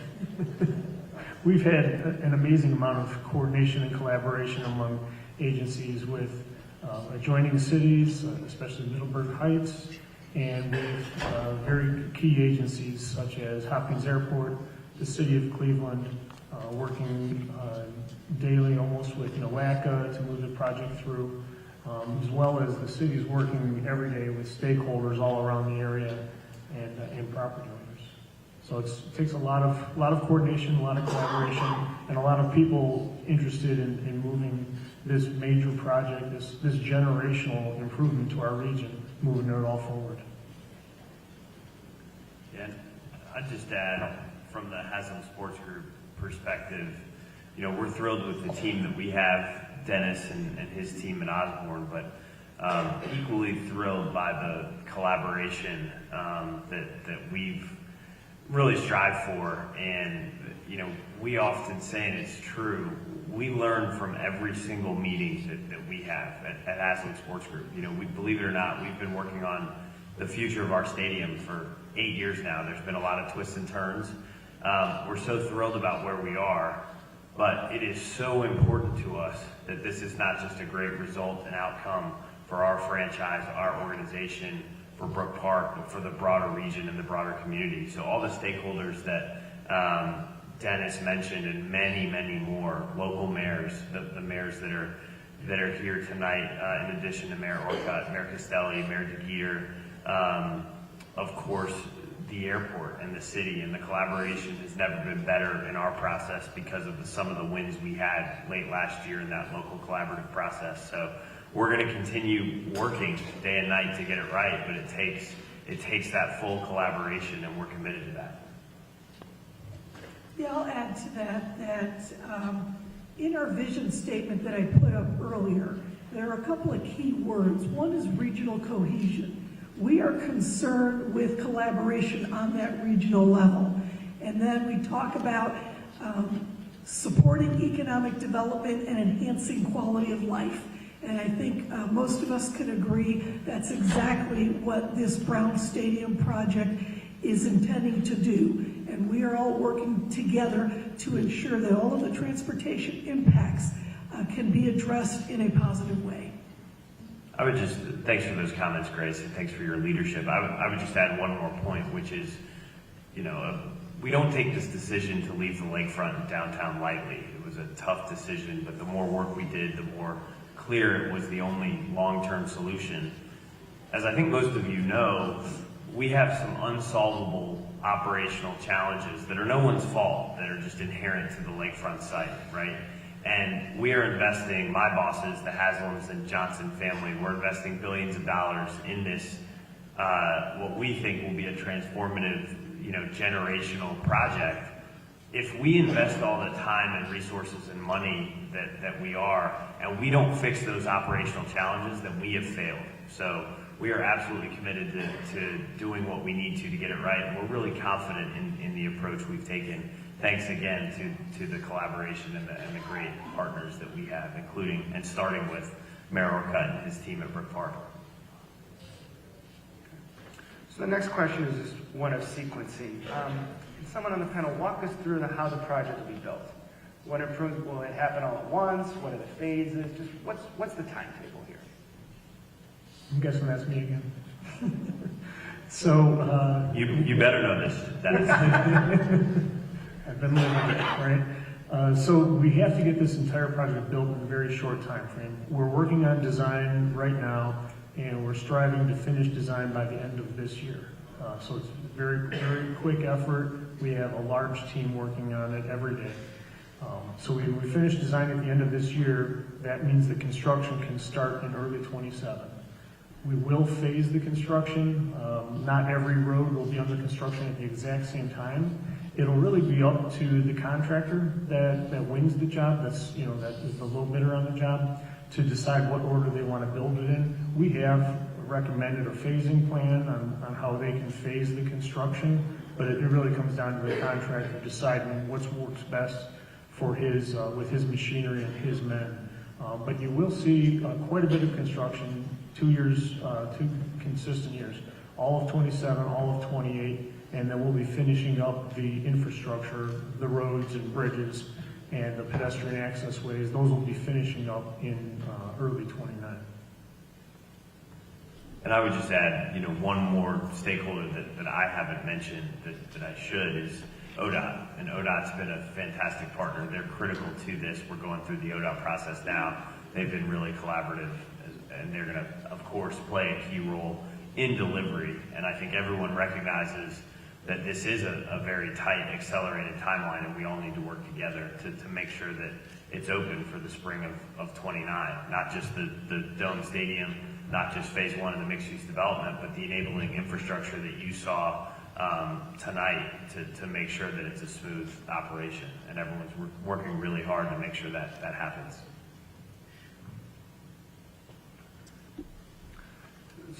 We've had an amazing amount of coordination and collaboration among agencies with adjoining cities, especially Middleburg Heights, and with very key agencies such as Hopkins Airport, the City of Cleveland, working daily almost with NOACA to move the project through, as well as the city is working every day with stakeholders all around the area and property owners. So it takes a lot of coordination, a lot of collaboration, and a lot of people interested in moving this major project, this generational improvement to our region, moving it all forward. Yeah, I'd just add, from the Haslam Sports Group perspective, you know, we're thrilled with the team that we have, Dennis and his team at Osborne, but equally thrilled by the collaboration that we've really strived for. And, you know, we often say, and it's true, we learn from every single meeting that we have at Haslam Sports Group. You know, we believe it or not, we've been working on the future of our stadium for 8 years now. There's been a lot of twists and turns. We're so thrilled about where we are, but it is so important to us that this is not just a great result and outcome for our franchise, our organization, for Brook Park, but for the broader region and the broader community. So all the stakeholders that Dennis mentioned, and many, many more, local mayors, the mayors that are here tonight, in addition to Mayor Orcutt, Mayor Castelli, Mayor DeGeer, of course, the airport and the city, and the collaboration has never been better in our process because of some of the wins we had late last year in that local collaborative process. So we're going to continue working day and night to get it right, but it takes that full collaboration, and we're committed to that. Yeah, I'll add to that in our vision statement that I put up earlier, there are a couple of key words. One is regional cohesion. We are concerned with collaboration on that regional level. And then we talk about supporting economic development and enhancing quality of life. And I think most of us can agree that's exactly what this Brown Stadium project is intending to do. And we are all working together to ensure that all of the transportation impacts can be addressed in a positive way. I would just, thanks for those comments, Grace, and thanks for your leadership. I would just add one more point, which is, you know, we don't take this decision to leave the lakefront and downtown lightly. It was a tough decision, but the more work we did, the more clear it was the only long-term solution. As I think most of you know, we have some unsolvable operational challenges that are no one's fault, that are just inherent to the lakefront site, right? And we are investing, my bosses, the Haslams and Johnson family, we're investing billions of dollars in this, what we think will be a transformative, you know, generational project. If we invest all the time and resources and money that we are, and we don't fix those operational challenges, then we have failed. So we are absolutely committed to doing what we need to get it right. And we're really confident in the approach we've taken. Thanks again to the collaboration and the great partners that we have, including and starting with Mayor Orcutt and his team at Brook Park. So the next question is just one of sequencing. Can someone on the panel walk us through how the project will be built? What improvements will it happen all at once? What are the phases? Just what's the timetable here? I'm guessing that's me again. So You better know this, Dennis. I've been living it, right? So we have to get this entire project built in a very short time frame. We're working on design right now, and we're striving to finish design by the end of this year. So it's a very, very quick effort. We have a large team working on it every day. So we finish design at the end of this year. That means the construction can start in early 27. We will phase the construction. Not every road will be under construction at the exact same time. It'll really be up to the contractor that wins the job, that is the low bidder on the job, to decide what order they want to build it in. We have recommended a phasing plan on how they can phase the construction, but it really comes down to the contractor deciding what works best for his, with his machinery and his men. But you will see quite a bit of construction, 2 years, 2 consistent years, all of 27, all of 28, and then we'll be finishing up the infrastructure, the roads and bridges, and the pedestrian access ways. Those will be finishing up in early 29. And I would just add, you know, one more stakeholder that I haven't mentioned that I should is ODOT. And ODOT's been a fantastic partner. They're critical to this. We're going through the ODOT process now. They've been really collaborative, and they're going to, of course, play a key role in delivery. And I think everyone recognizes that this is a very tight, accelerated timeline, and we all need to work together to make sure that it's open for the spring of 29, not just the Dome Stadium, not just phase 1 of the mixed-use development, but the enabling infrastructure that you saw tonight to make sure that it's a smooth operation, and everyone's working really hard to make sure that happens.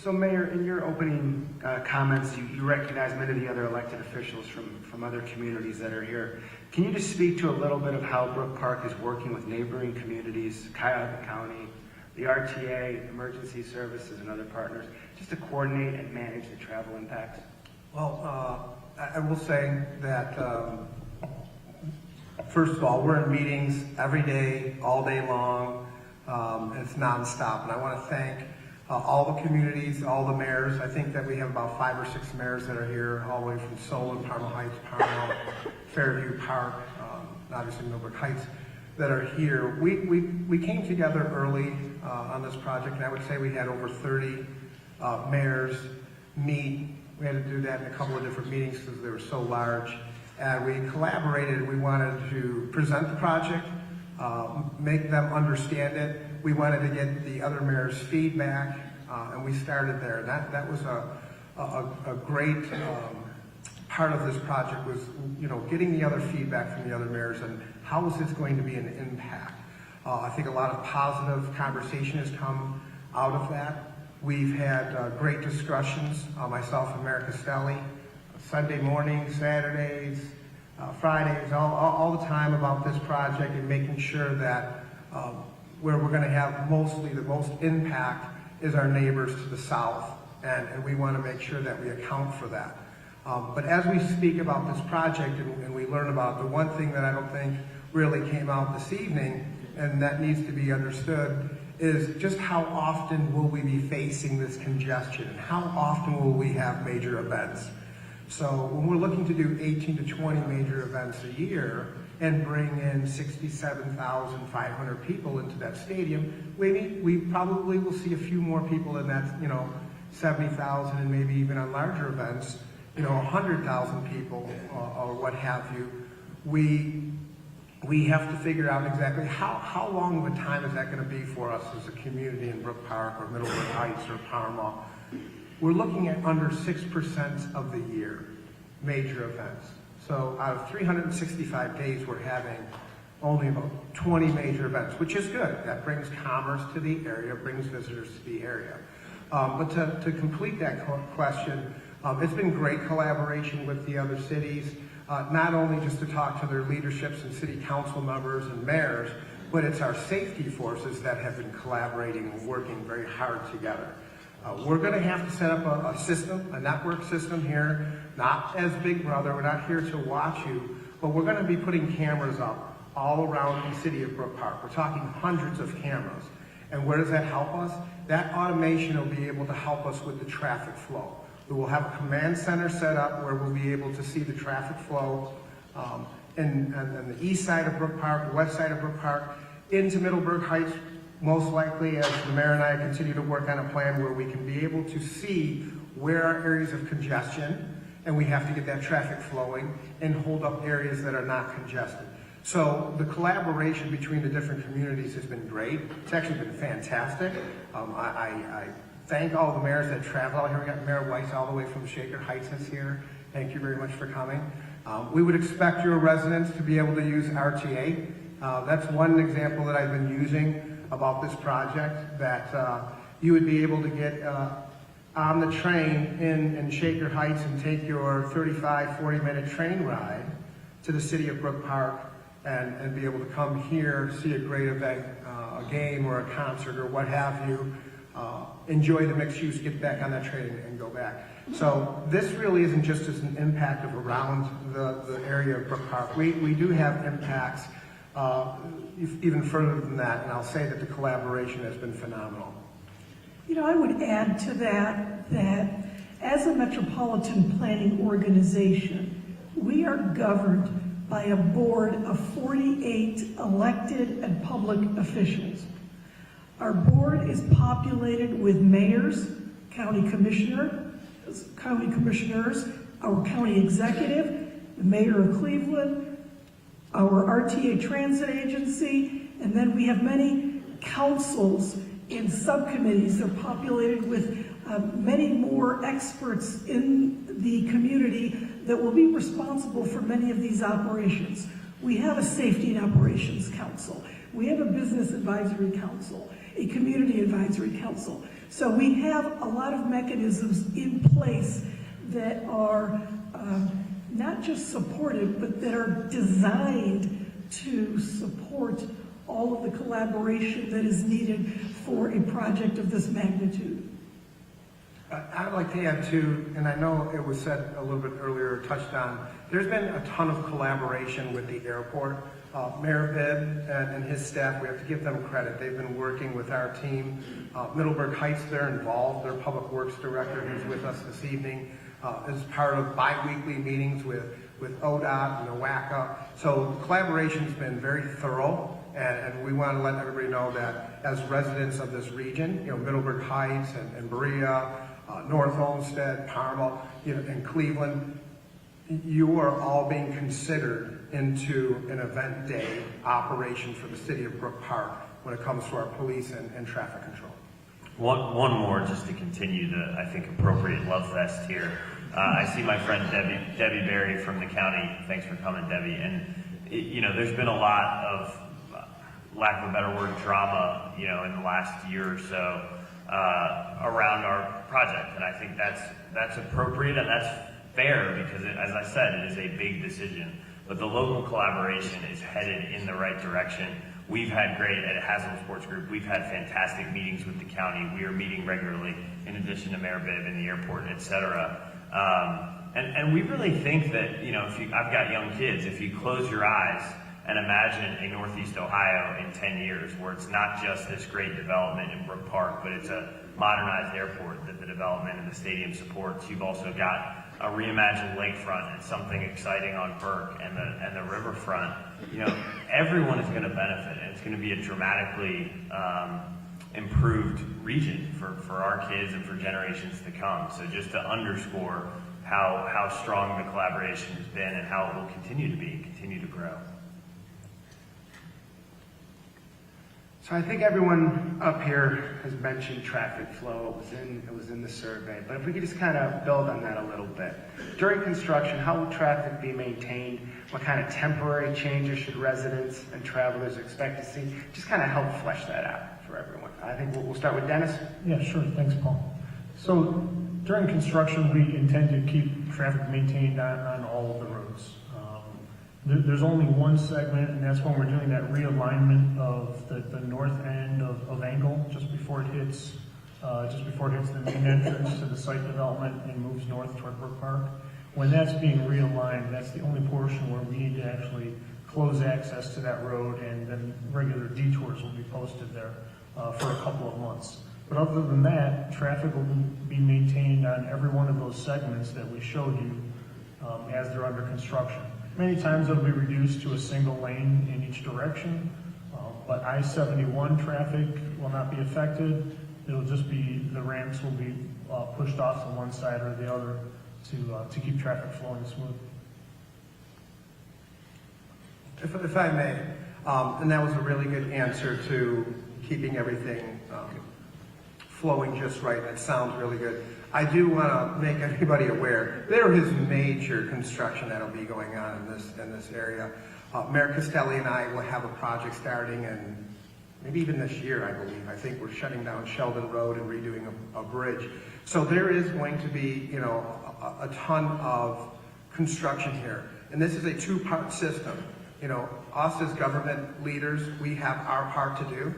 So Mayor, in your opening comments, you recognize many of the other elected officials from other communities that are here. Can you just speak to a little bit of how Brook Park is working with neighboring communities, Cuyahoga County, the RTA, emergency services, and other partners, just to coordinate and manage the travel impacts? Well, I will say that, first of all, we're in meetings every day, all day long. It's nonstop. And I want to thank all the communities, all the mayors. I think that we have about 5 or 6 mayors that are here, all the way from Solon, Parma Heights, Parma, Fairview Park, obviously Millbrook Heights, that are here. We came together early on this project, and I would say we had over 30 mayors meet. We had to do that in a couple of different meetings because they were so large. And we collaborated. We wanted to present the project, make them understand it. We wanted to get the other mayors' feedback, and we started there. And that was a great part of this project was, getting the other feedback from the other mayors and how is this going to be an impact. I think a lot of positive conversation has come out of that. We've had great discussions, myself and Mayor Castelli, Sunday mornings, Saturdays, Fridays, all the time about this project and making sure that where we're going to have mostly the most impact is our neighbors to the south, and we want to make sure that we account for that. But as we speak about this project and we learn about it, the one thing that I don't think really came out this evening, and that needs to be understood, is just how often will we be facing this congestion, and how often will we have major events. So when we're looking to do 18 to 20 major events a year and bring in 67,500 people into that stadium, we probably will see a few more people in that, 70,000, and maybe even on larger events, 100,000 people or what have you. We have to figure out exactly how long of a time is that going to be for us as a community in Brook Park or Middleburg Heights or Parma. We're looking at under 6% of the year, major events. So out of 365 days, we're having only about 20 major events, which is good. That brings commerce to the area, brings visitors to the area. But to complete that question, it's been great collaboration with the other cities, not only just to talk to their leaderships and city council members and mayors, but it's our safety forces that have been collaborating and working very hard together. We're going to have to set up a system, a network system here, not as Big Brother. We're not here to watch you, but we're going to be putting cameras up all around the city of Brook Park. We're talking hundreds of cameras. And where does that help us? That automation will be able to help us with the traffic flow. We will have a command center set up where we'll be able to see the traffic flow on the east side of Brook Park, the west side of Brook Park, into Middleburg Heights, most likely, as the mayor and I continue to work on a plan where we can be able to see where are areas of congestion, and we have to get that traffic flowing and hold up areas that are not congested. So the collaboration between the different communities has been great. It's actually been fantastic. I thank all the mayors that travel out here. We got Mayor Weiss all the way from Shaker Heights is here. Thank you very much for coming. We would expect your residents to be able to use RTA. That's one example that I've been using about this project, that you would be able to get on the train in Shaker Heights and take your 35, 40-minute train ride to the city of Brook Park and be able to come here, see a great event, a game or a concert or what have you, enjoy the mixed use, get back on that train and go back. So this really isn't just as an impact of around the area of Brook Park. We do have impacts even further than that, and I'll say that the collaboration has been phenomenal. I would add to that as a metropolitan planning organization, we are governed by a board of 48 elected and public officials. Our board is populated with mayors, county commissioners, our county executive, the mayor of Cleveland, our RTA Transit Agency, and then we have many councils and subcommittees. They're populated with many more experts in the community that will be responsible for many of these operations. We have a Safety and Operations Council. We have a Business Advisory Council, a Community Advisory Council. So we have a lot of mechanisms in place that are not just supportive, but that are designed to support all of the collaboration that is needed for a project of this magnitude. I'd like to add too, and I know it was said a little bit earlier, touched on, there's been a ton of collaboration with the airport. Mayor Bibb and his staff, we have to give them credit. They've been working with our team. Middleburg Heights, they're involved. Their Public Works Director, who's with us this evening, is part of bi-weekly meetings with ODOT and OWACA. So the collaboration's been very thorough. And we want to let everybody know that as residents of this region, Middleburg Heights and Berea, North Olmsted, Parma, and Cleveland, you are all being considered into an event day operation for the city of Brook Park when it comes to our police and traffic control. One more just to continue the, I think, appropriate love fest here. I see my friend Debbie Berry from the county. Thanks for coming, Debbie. And, there's been a lot of, lack of a better word, drama, in the last year or so around our project. And I think that's appropriate and that's fair because, as I said, it is a big decision. But the local collaboration is headed in the right direction. We've had great, at Haslam Sports Group, we've had fantastic meetings with the county. We are meeting regularly, in addition to Mayor Bibb in the airport, et cetera. And we really think that, I've got young kids, if you close your eyes and imagine a Northeast Ohio in 10 years, where it's not just this great development in Brook Park, but it's a modernized airport that the development and the stadium supports. You've also got a reimagined lakefront and something exciting on Burke and the riverfront. Everyone is going to benefit, and it's going to be a dramatically improved region for our kids and for generations to come. So just to underscore how strong the collaboration has been and how it will continue to be and continue to grow. So I think everyone up here has mentioned traffic flow. It was in the survey. But if we could just kind of build on that a little bit. During construction, how will traffic be maintained? What kind of temporary changes should residents and travelers expect to see? Just kind of help flesh that out for everyone. I think we'll start with Dennis. Yeah, sure. Thanks, Paul. So during construction, we intend to keep traffic maintained on all of the roads. There's only one segment, and that's when we're doing that realignment of the north end of Angle, just before it hits the main entrance to the site development and moves north toward Brook Park. When that's being realigned, that's the only portion where we need to actually close access to that road, and then regular detours will be posted there for a couple of months. But other than that, traffic will be maintained on every one of those segments that we showed you as they're under construction. Many times it'll be reduced to a single lane in each direction, but I-71 traffic will not be affected. It'll just be, the ramps will be pushed off to one side or the other to keep traffic flowing smooth. If I may, and that was a really good answer to keeping everything flowing just right. That sounds really good. I do want to make everybody aware there is major construction that'll be going on in this area. Mayor Castelli and I will have a project starting in maybe even this year, I believe. I think we're shutting down Sheldon Road and redoing a bridge. So there is going to be, a ton of construction here. And this is a two-part system. Us as government leaders, we have our part to do.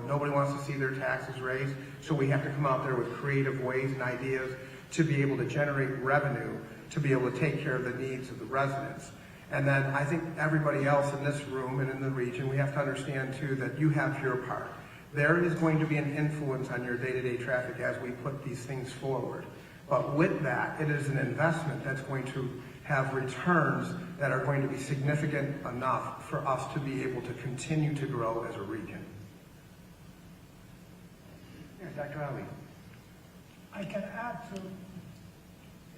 Nobody wants to see their taxes raised, so we have to come out there with creative ways and ideas to be able to generate revenue, to be able to take care of the needs of the residents. And then I think everybody else in this room and in the region, we have to understand too that you have your part. There is going to be an influence on your day-to-day traffic as we put these things forward. But with that, it is an investment that's going to have returns that are going to be significant enough for us to be able to continue to grow as a region. Yeah, Dr. Ali. I can add to,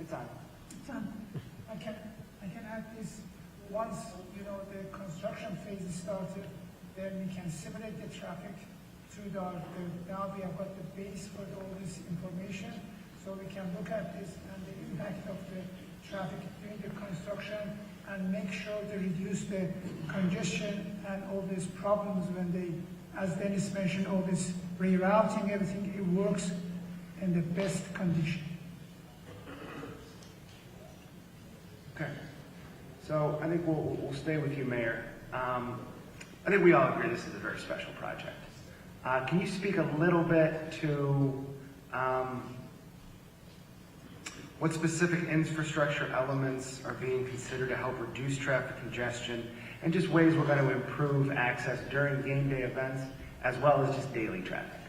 It's on. it's on. once, the construction phase is started, then we can simulate the traffic through now we have got the base for all this information, so we can look at this and the impact of the traffic during the construction and make sure to reduce the congestion and all these problems when they, as Dennis mentioned, all this rerouting, everything, it works in the best condition. Okay. So I think we'll stay with you, Mayor. I think we all agree this is a very special project. Can you speak a little bit to what specific infrastructure elements are being considered to help reduce traffic congestion and just ways we're going to improve access during game day events as well as just daily traffic?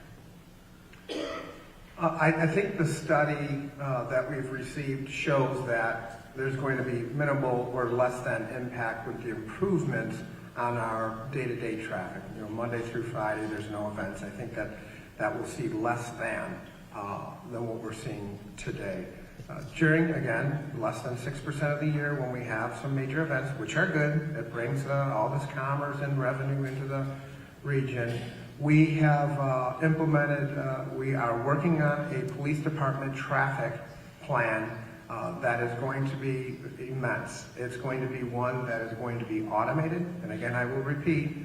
I think the study that we've received shows that there's going to be minimal or less than impact with the improvement on our day-to-day traffic. Monday through Friday, there's no events. I think that we'll see less than what we're seeing today. During, again, less than 6% of the year when we have some major events, which are good, it brings all this commerce and revenue into the region. We have implemented, we are working on a police department traffic plan that is going to be immense. It's going to be one that is going to be automated, and again, I will repeat,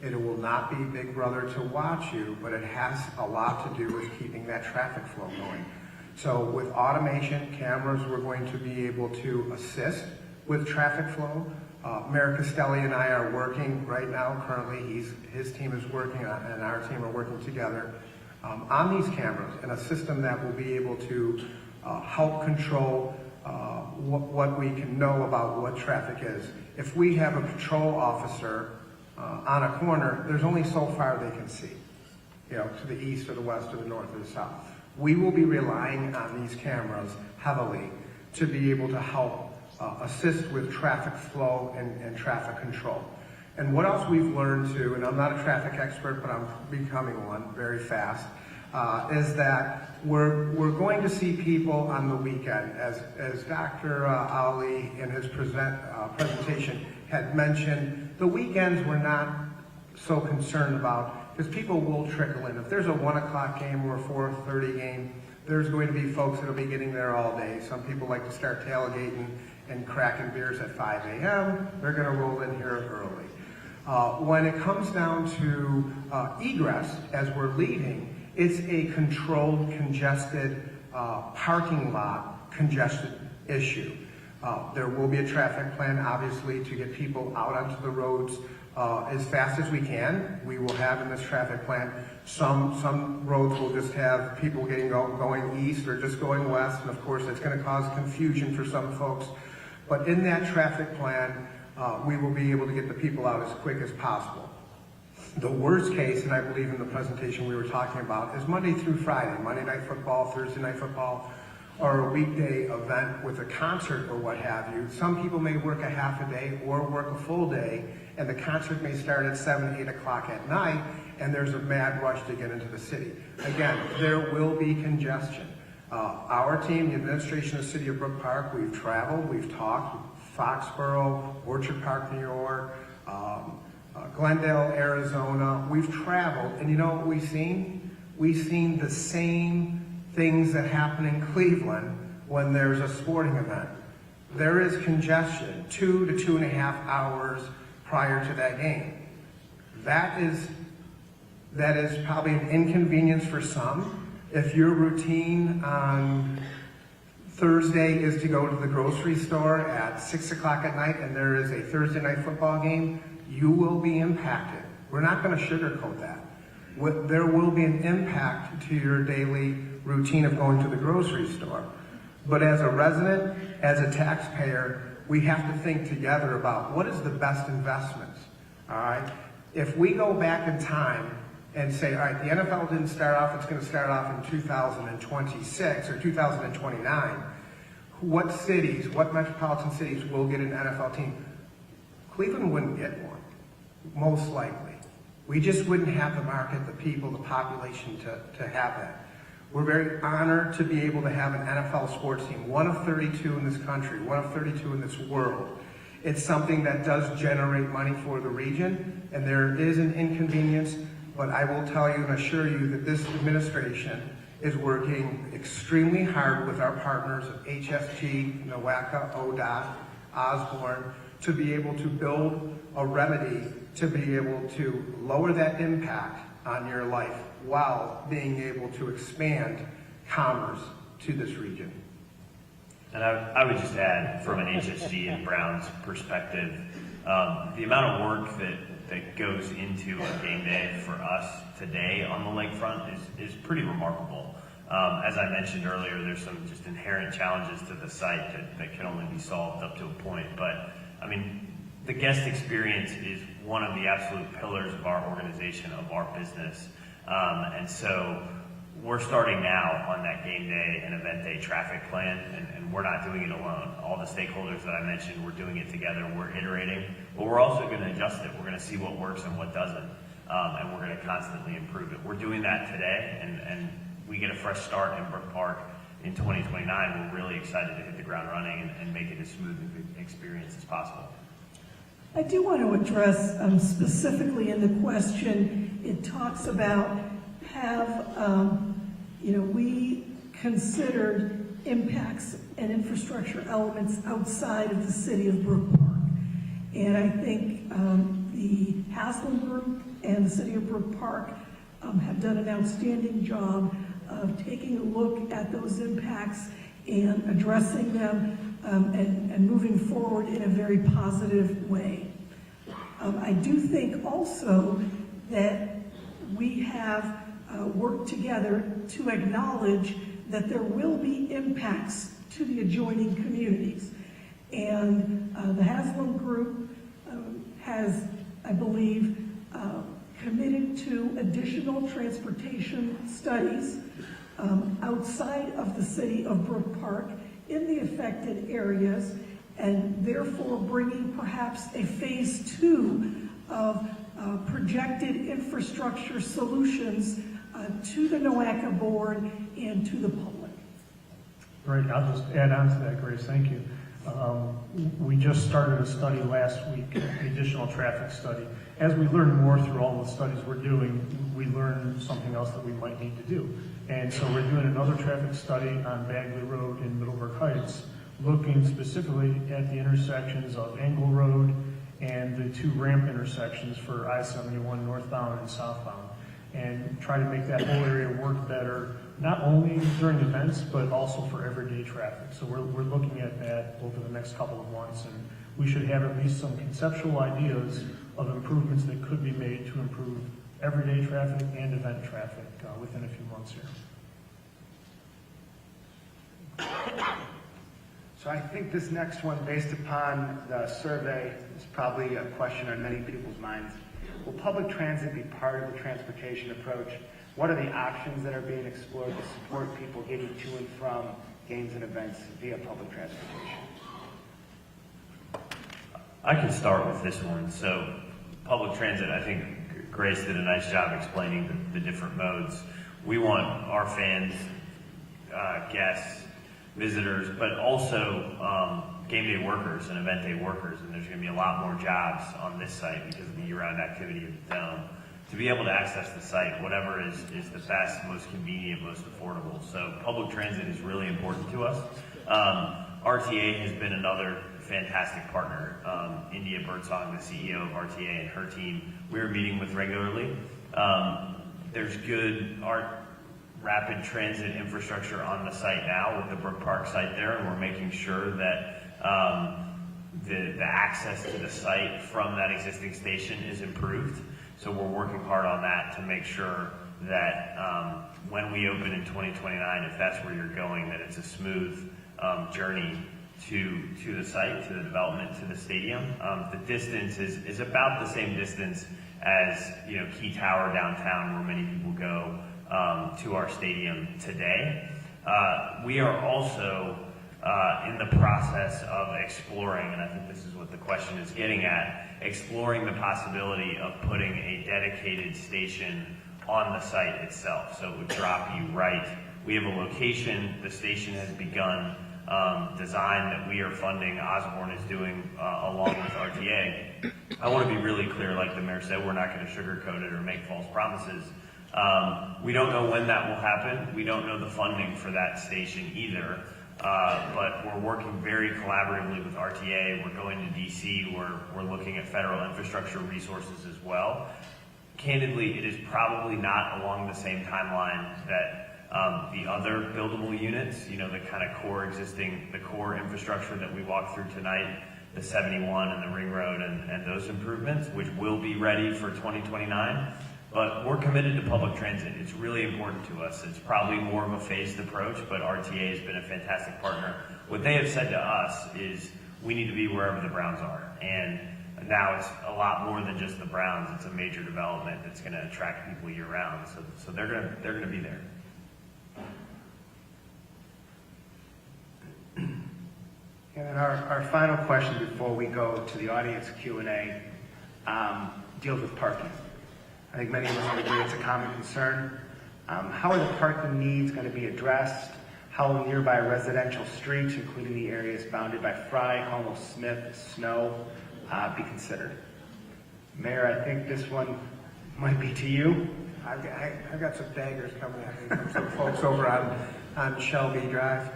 it will not be Big Brother to watch you, but it has a lot to do with keeping that traffic flow going. So with automation, cameras, we're going to be able to assist with traffic flow. Mayor Castelli and I are working right now, currently, his team is working on, and our team are working together on these cameras and a system that will be able to help control what we can know about what traffic is. If we have a patrol officer on a corner, there's only so far they can see, to the east or the west or the north or the south. We will be relying on these cameras heavily to be able to help assist with traffic flow and traffic control. And what else we've learned too, and I'm not a traffic expert, but I'm becoming one very fast, is that we're going to see people on the weekend, as Dr. Ali in his presentation had mentioned, the weekends we're not so concerned about because people will trickle in. If there's a 1 o'clock game or a 4:30 game, there's going to be folks that'll be getting there all day. Some people like to start tailgating and cracking beers at 5 a.m. They're going to roll in here early. When it comes down to egress, as we're leaving, it's a controlled, congested parking lot congested issue. There will be a traffic plan, obviously, to get people out onto the roads as fast as we can. We will have in this traffic plan, some roads will just have people going east or just going west, and of course that's going to cause confusion for some folks. But in that traffic plan, we will be able to get the people out as quick as possible. The worst case, and I believe in the presentation we were talking about, is Monday through Friday, Monday night football, Thursday night football, or a weekday event with a concert or what have you. Some people may work a half a day or work a full day, and the concert may start at 7, 8 o'clock at night, and there's a mad rush to get into the city. Again, there will be congestion. Our team, the administration of the City of Brook Park, we've traveled, we've talked, Foxborough, Orchard Park, New York, Glendale, Arizona. We've traveled, and you know what we've seen? We've seen the same things that happen in Cleveland when there's a sporting event. There is congestion 2 to 2.5 hours prior to that game. That is probably an inconvenience for some. If your routine on Thursday is to go to the grocery store at 6 o'clock at night and there is a Thursday night football game, you will be impacted. We're not going to sugarcoat that. There will be an impact to your daily routine of going to the grocery store. But as a resident, as a taxpayer, we have to think together about what is the best investments, all right? If we go back in time and say, all right, the NFL didn't start off, it's going to start off in 2026 or 2029, what cities, what metropolitan cities will get an NFL team? Cleveland wouldn't get one, most likely. We just wouldn't have the market, the people, the population to have that. We're very honored to be able to have an NFL sports team, one of 32 in this country, one of 32 in this world. It's something that does generate money for the region, and there is an inconvenience, but I will tell you and assure you that this administration is working extremely hard with our partners of HSG, NOACA, ODOT, Osborne, to be able to build a remedy to be able to lower that impact on your life while being able to expand commerce to this region. And I would just add, from an HSG and Browns perspective, the amount of work that goes into a game day for us today on the lakefront is pretty remarkable. As I mentioned earlier, there's some just inherent challenges to the site that can only be solved up to a point. But, I mean, the guest experience is one of the absolute pillars of our organization, of our business. And so we're starting now on that game day and event day traffic plan, and we're not doing it alone. All the stakeholders that I mentioned, we're doing it together, we're iterating, but we're also going to adjust it. We're going to see what works and what doesn't, and we're going to constantly improve it. We're doing that today, and we get a fresh start in Brook Park in 2029. We're really excited to hit the ground running and make it as smooth an experience as possible. I do want to address specifically in the question, it talks about we considered impacts and infrastructure elements outside of the city of Brook Park. And I think the Haslam Group and the city of Brook Park have done an outstanding job of taking a look at those impacts and addressing them and moving forward in a very positive way. I do think also that we have worked together to acknowledge that there will be impacts to the adjoining communities. And the Haslam Group has, I believe, committed to additional transportation studies outside of the city of Brook Park in the affected areas, and therefore bringing perhaps a phase 2 of projected infrastructure solutions to the NOACA board and to the public. Great, I'll just add on to that, Grace, thank you. We just started a study last week, the additional traffic study. As we learn more through all the studies we're doing, we learn something else that we might need to do. And so we're doing another traffic study on Bagley Road in Middleburg Heights, looking specifically at the intersections of Engle Road and the 2 ramp intersections for I-71 northbound and southbound, and try to make that whole area work better, not only during events, but also for everyday traffic. So we're looking at that over the next couple of months, and we should have at least some conceptual ideas of improvements that could be made to improve everyday traffic and event traffic within a few months here. So I think this next one, based upon the survey, is probably a question on many people's minds. Will public transit be part of the transportation approach? What are the options that are being explored to support people getting to and from games and events via public transportation? I can start with this one. So public transit, I think Grace did a nice job explaining the different modes. We want our fans, guests, visitors, but also game day workers and event day workers, and there's going to be a lot more jobs on this site because of the year-round activity of the dome, to be able to access the site, whatever is the best, most convenient, most affordable. So public transit is really important to us. RTA has been another fantastic partner. India Birdsong, the CEO of RTA, and her team, we're meeting with regularly. There's good rapid transit infrastructure on the site now with the Brook Park site there, and we're making sure that the access to the site from that existing station is improved. So we're working hard on that to make sure that when we open in 2029, if that's where you're going, that it's a smooth journey to the site, to the development, to the stadium. The distance is about the same distance as Key Tower downtown, where many people go to our stadium today. We are also in the process of exploring, and I think this is what the question is getting at, exploring the possibility of putting a dedicated station on the site itself. So it would drop you right. We have a location, the station has begun design that we are funding, Osborne is doing along with RTA. I want to be really clear, like the mayor said, we're not going to sugarcoat it or make false promises. We don't know when that will happen. We don't know the funding for that station either. But we're working very collaboratively with RTA. We're going to DC. We're looking at federal infrastructure resources as well. Candidly, it is probably not along the same timeline that the other buildable units, you know, the kind of core infrastructure that we walked through tonight, the 71 and the ring road and those improvements, which will be ready for 2029. But we're committed to public transit. It's really important to us. It's probably more of a phased approach, but RTA has been a fantastic partner. What they have said to us is we need to be wherever the Browns are. And now it's a lot more than just the Browns. It's a major development that's going to attract people year round. So they're going to be there. And then our final question before we go to the audience Q&A deals with parking. I think many of us would agree it's a common concern. How are the parking needs going to be addressed? How will nearby residential streets, including the areas bounded by Fry, Hummel, Smith, Snow, be considered? Mayor, I think this one might be to you. I've got some daggers coming at me from some folks over on Shelby Drive.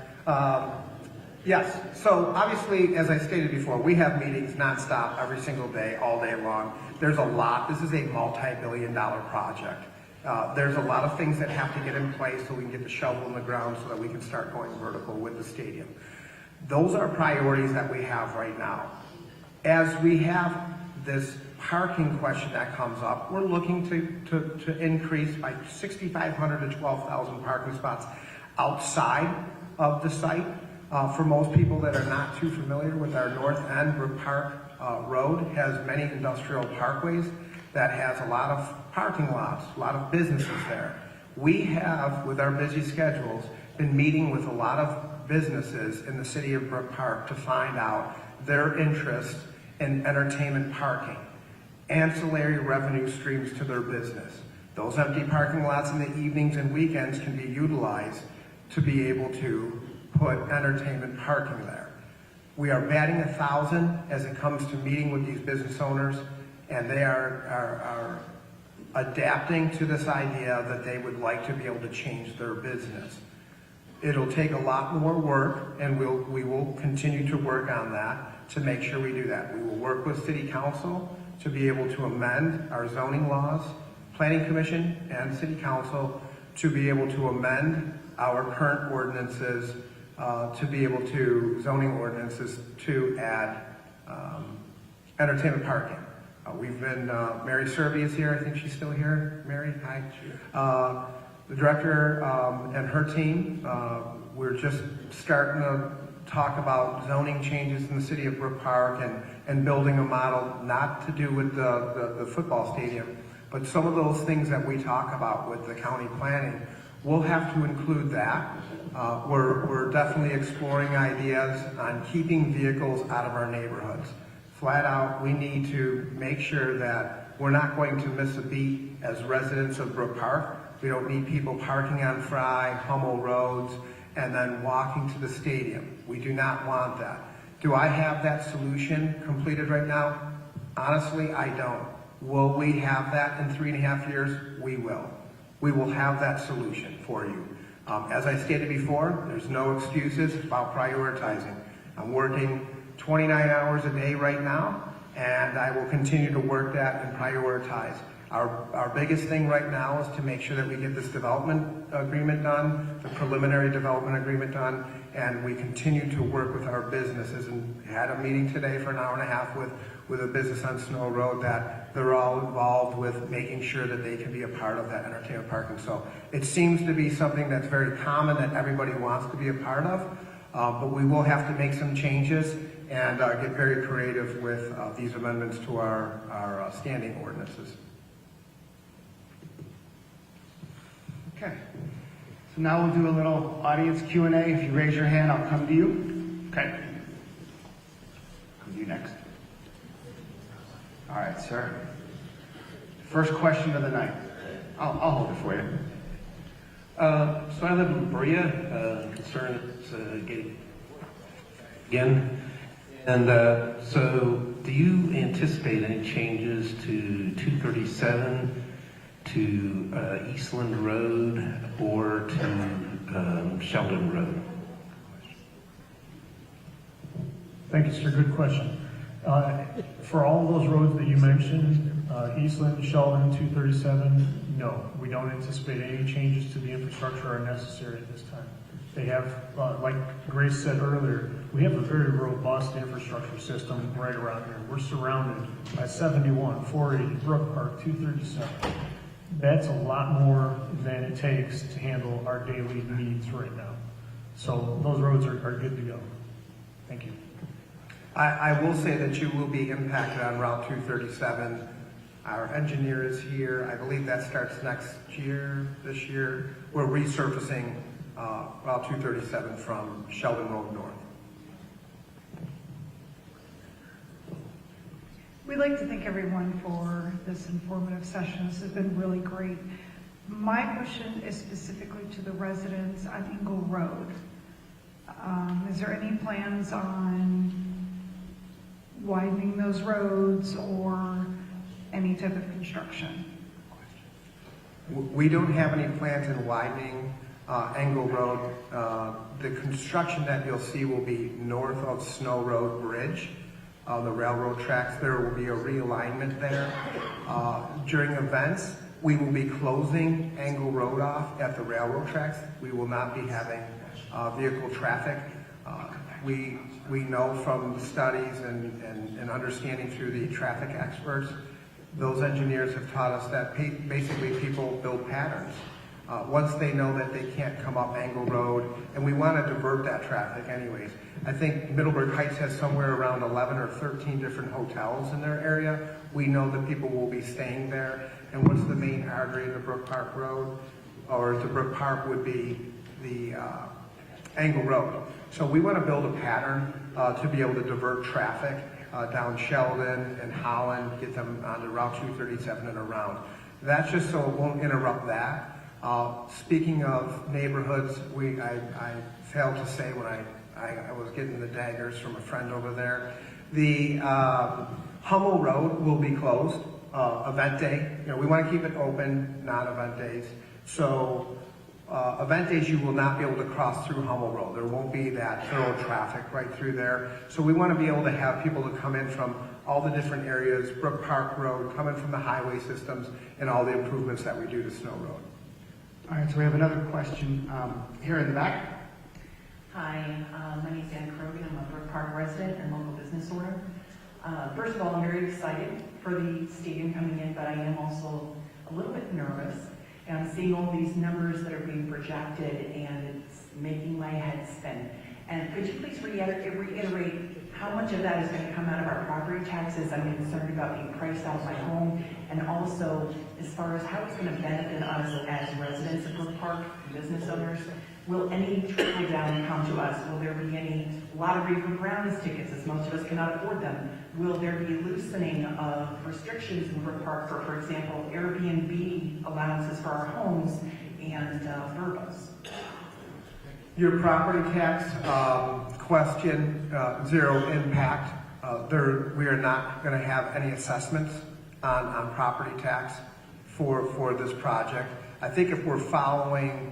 Yes, so obviously, as I stated before, we have meetings nonstop every single day, all day long. There's a lot. This is a multi-billion-dollar project. There's a lot of things that have to get in place so we can get the shovel in the ground so that we can start going vertical with the stadium. Those are priorities that we have right now. As we have this parking question that comes up, we're looking to increase by 6,500 to 12,000 parking spots outside of the site. For most people that are not too familiar with our north end, Brook Park Road has many industrial parkways that has a lot of parking lots, a lot of businesses there. We have, with our busy schedules, been meeting with a lot of businesses in the city of Brook Park to find out their interest in entertainment parking, ancillary revenue streams to their business. Those empty parking lots in the evenings and weekends can be utilized to be able to put entertainment parking there. We are batting 1,000 as it comes to meeting with these business owners, and they are adapting to this idea that they would like to be able to change their business. It'll take a lot more work, and we will continue to work on that to make sure we do that. We will work with City Council to be able to amend our zoning laws, Planning Commission and City Council to be able to amend our current ordinances to be able to, zoning ordinances, to add entertainment parking. We've been, Mary Serby is here, I think she's still here. Mary, hi. The director and her team, we're just starting to talk about zoning changes in the city of Brook Park and building a model not to do with the football stadium, but some of those things that we talk about with the county planning, we'll have to include that. We're definitely exploring ideas on keeping vehicles out of our neighborhoods. Flat out, we need to make sure that we're not going to miss a beat as residents of Brook Park. We don't need people parking on Fry, Hummel roads, and then walking to the stadium. We do not want that. Do I have that solution completed right now? Honestly, I don't. Will we have that in 3.5 years? We will. We will have that solution for you. As I stated before, there's no excuses about prioritizing. I'm working 29 hours a day right now, and I will continue to work that and prioritize. Our biggest thing right now is to make sure that we get this development agreement done, the preliminary development agreement done, and we continue to work with our businesses. And had a meeting today for an hour and a half with a business on Snow Road that they're all involved with making sure that they can be a part of that entertainment parking. So it seems to be something that's very common that everybody wants to be a part of, but we will have to make some changes and get very creative with these amendments to our standing ordinances. Okay. So now we'll do a little audience Q&A. If you raise your hand, I'll come to you. Okay. Come to you next. All right, sir. First question of the night. I'll hold it for you. So I live in Berea, concerned it's getting again. And so do you anticipate any changes to 237, to Eastland Road, or to Sheldon Road? Thank you, sir. Good question. For all those roads that you mentioned, Eastland, Sheldon, 237, no, we don't anticipate any changes to the infrastructure are necessary at this time. They have, like Grace said earlier, we have a very robust infrastructure system right around here. We're surrounded by 71, 480, Brook Park, 237. That's a lot more than it takes to handle our daily needs right now. So those roads are good to go. Thank you. I will say that you will be impacted on Route 237. Our engineer is here. I believe that starts next year, this year. We're resurfacing Route 237 from Sheldon Road North. We'd like to thank everyone for this informative session. This has been really great. My question is specifically to the residents on Ingle Road. Is there any plans on widening those roads or any type of construction? We don't have any plans in widening Engle Road. The construction that you'll see will be north of Snow Road Bridge, the railroad tracks. There will be a realignment there. During events, we will be closing Engle Road off at the railroad tracks. We will not be having vehicle traffic. We know from the studies and understanding through the traffic experts, those engineers have taught us that basically people build patterns. Once they know that they can't come up Engle Road, and we want to divert that traffic anyways. I think Middleburg Heights has somewhere around 11 or 13 different hotels in their area. We know that people will be staying there. And what's the main artery to Brook Park Road, or to Brook Park, would be the Engle Road. So we want to build a pattern to be able to divert traffic down Sheldon and Holland, get them onto Route 237 and around. That's just so it won't interrupt that. Speaking of neighborhoods, I failed to say when I was getting the daggers from a friend over there, the Hummel Road will be closed, event day. You know, we want to keep it open, not event days. So event days, you will not be able to cross through Hummel Road. There won't be that thorough traffic right through there. So we want to be able to have people to come in from all the different areas, Brook Park Road, come in from the highway systems, and all the improvements that we do to Snow Road. All right, so we have another question here in the back. Hi, my name is Ann Krogan. I'm a Brook Park resident and local business owner. First of all, I'm very excited for the stadium coming in, but I am also a little bit nervous. And I'm seeing all these numbers that are being projected, and it's making my head spin. And could you please reiterate how much of that is going to come out of our property taxes? I'm concerned about being priced out of my home, and also as far as how it's going to benefit us as residents of Brook Park, business owners. Will any trickle down come to us? Will there be any lottery for Browns tickets, as most of us cannot afford them? Will there be loosening of restrictions in Brook Park for example, Airbnb allowances for our homes and verbos? Your property tax question, zero impact. We are not going to have any assessments on property tax for this project. I think if we're following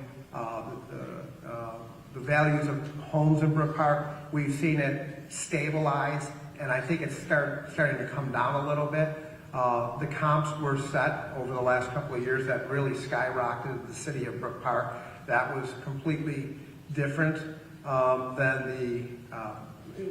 the values of homes in Brook Park, we've seen it stabilize, and I think it's starting to come down a little bit. The comps were set over the last couple of years that really skyrocketed the city of Brook Park. That was completely different than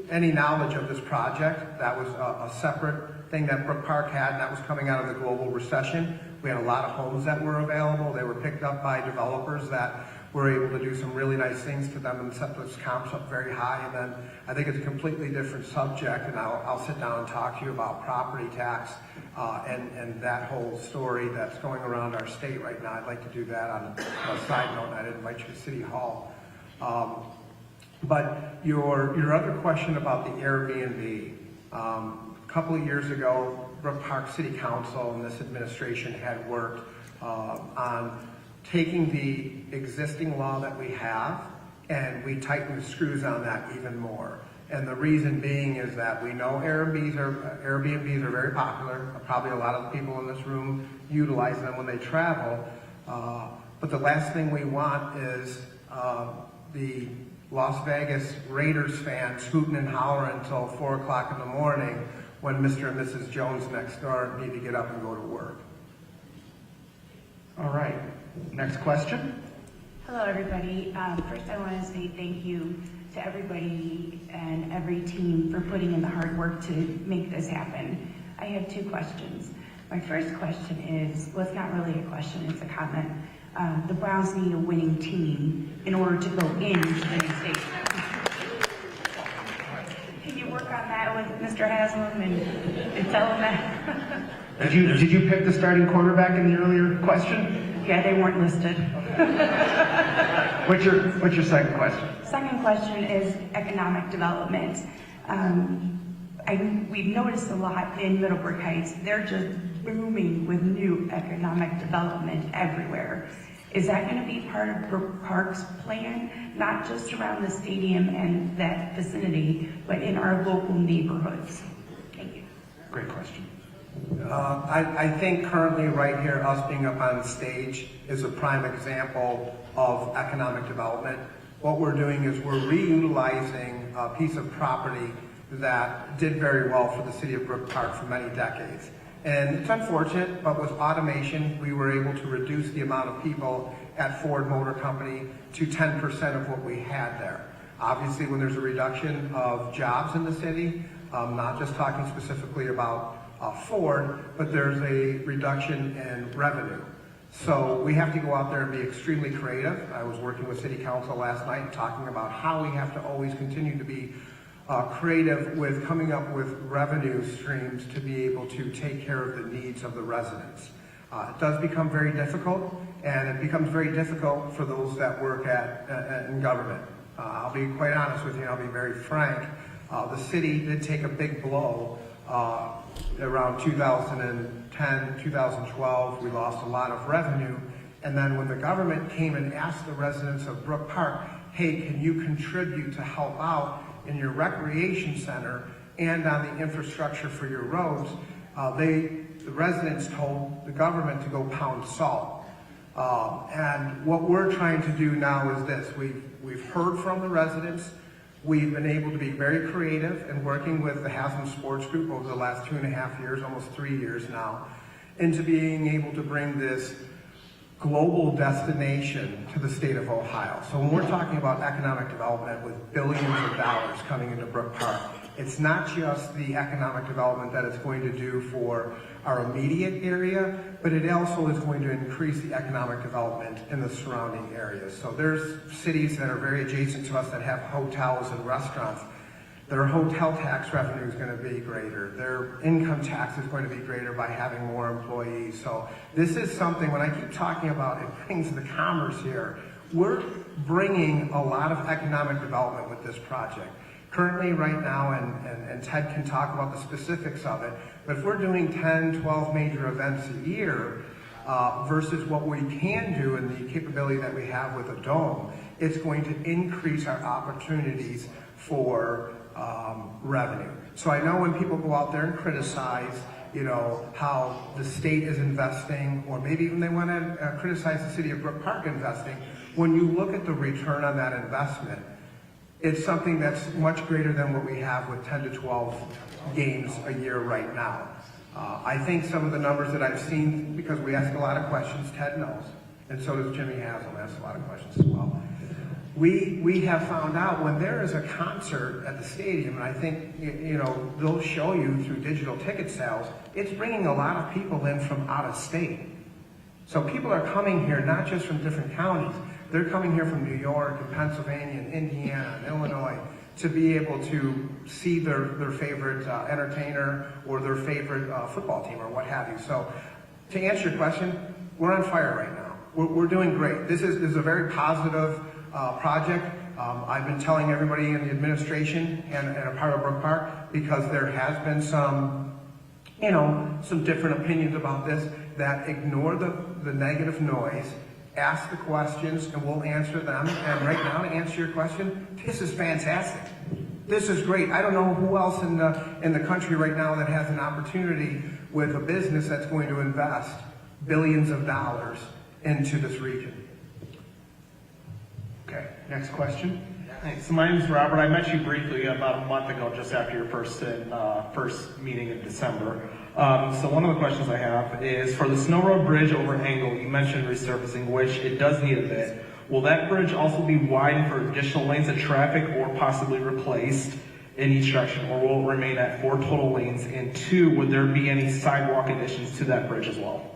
any knowledge of this project. That was a separate thing that Brook Park had, and that was coming out of the global recession. We had a lot of homes that were available. They were picked up by developers that were able to do some really nice things to them and set those comps up very high. And then I think it's a completely different subject, and I'll sit down and talk to you about property tax and that whole story that's going around our state right now. I'd like to do that on a side note. I'd invite you to City Hall. But your other question about the Airbnb, a couple of years ago, Brook Park City Council and this administration had worked on taking the existing law that we have, and we tightened the screws on that even more. And the reason being is that we know Airbnbs are very popular. Probably a lot of the people in this room utilize them when they travel. But the last thing we want is the Las Vegas Raiders fans hooting and hollering until 4 o'clock in the morning when Mr. and Mrs. Jones next door need to get up and go to work. All right, next question. Hello, everybody. First, I want to say thank you to everybody and every team for putting in the hard work to make this happen. I have 2 questions. My first question is, well, it's not really a question, it's a comment. The Browns need a winning team in order to go into the new stadium. Can you work on that with Mr. Haslam and tell him that? Did you pick the starting quarterback in the earlier question? Yeah, they weren't listed. What's your second question? Second question is economic development. We've noticed a lot in Middlebrook Heights, they're just booming with new economic development everywhere. Is that going to be part of Brook Park's plan, not just around the stadium and that vicinity, but in our local neighborhoods? Thank you. Great question. I think currently right here, us being up on stage is a prime example of economic development. What we're doing is we're reutilizing a piece of property that did very well for the city of Brook Park for many decades. And it's unfortunate, but with automation, we were able to reduce the amount of people at Ford Motor Company to 10% of what we had there. Obviously, when there's a reduction of jobs in the city, not just talking specifically about Ford, but there's a reduction in revenue. So we have to go out there and be extremely creative. I was working with City Council last night talking about how we have to always continue to be creative with coming up with revenue streams to be able to take care of the needs of the residents. It does become very difficult, and it becomes very difficult for those that work in government. I'll be quite honest with you, and I'll be very frank. The city did take a big blow around 2010, 2012. We lost a lot of revenue, and then when the government came and asked the residents of Brook Park, hey, can you contribute to help out in your recreation center and on the infrastructure for your roads, the residents told the government to go pound salt. And what we're trying to do now is this. We've heard from the residents. We've been able to be very creative in working with the Haslam Sports Group over the last 2.5 years, almost 3 years now, into being able to bring this global destination to the state of Ohio. So when we're talking about economic development with billions of dollars coming into Brook Park, it's not just the economic development that it's going to do for our immediate area, but it also is going to increase the economic development in the surrounding areas. So there's cities that are very adjacent to us that have hotels and restaurants. Their hotel tax revenue is going to be greater. Their income tax is going to be greater by having more employees. So this is something, when I keep talking about it brings the commerce here, we're bringing a lot of economic development with this project. Currently, right now, and Ted can talk about the specifics of it, but if we're doing 10, 12 major events a year versus what we can do and the capability that we have with a dome, it's going to increase our opportunities for revenue. So I know when people go out there and criticize, how the state is investing, or maybe even they want to criticize the city of Brook Park investing, when you look at the return on that investment, it's something that's much greater than what we have with 10 to 12 games a year right now. I think some of the numbers that I've seen, because we ask a lot of questions, Ted knows, and so does Jimmy Haslam, asks a lot of questions as well. We have found out when there is a concert at the stadium, and I think, they'll show you through digital ticket sales, it's bringing a lot of people in from out of state. So people are coming here not just from different counties, they're coming here from New York and Pennsylvania and Indiana and Illinois to be able to see their favorite entertainer or their favorite football team or what have you. So to answer your question, we're on fire right now. We're doing great. This is a very positive project. I've been telling everybody in the administration and a part of Brook Park, because there has been some different opinions about this, that ignore the negative noise, ask the questions, and we'll answer them. And right now, to answer your question, this is fantastic. This is great. I don't know who else in the country right now that has an opportunity with a business that's going to invest billions of dollars into this region. Okay, next question. Thanks. So my name is Robert. I met you briefly about a month ago, just after your first meeting in December. So one of the questions I have is for the Snow Road Bridge over Angle, you mentioned resurfacing, which it does need a bit. Will that bridge also be widened for additional lanes of traffic or possibly replaced in each direction, or will it remain at 4 total lanes? And 2, would there be any sidewalk additions to that bridge as well?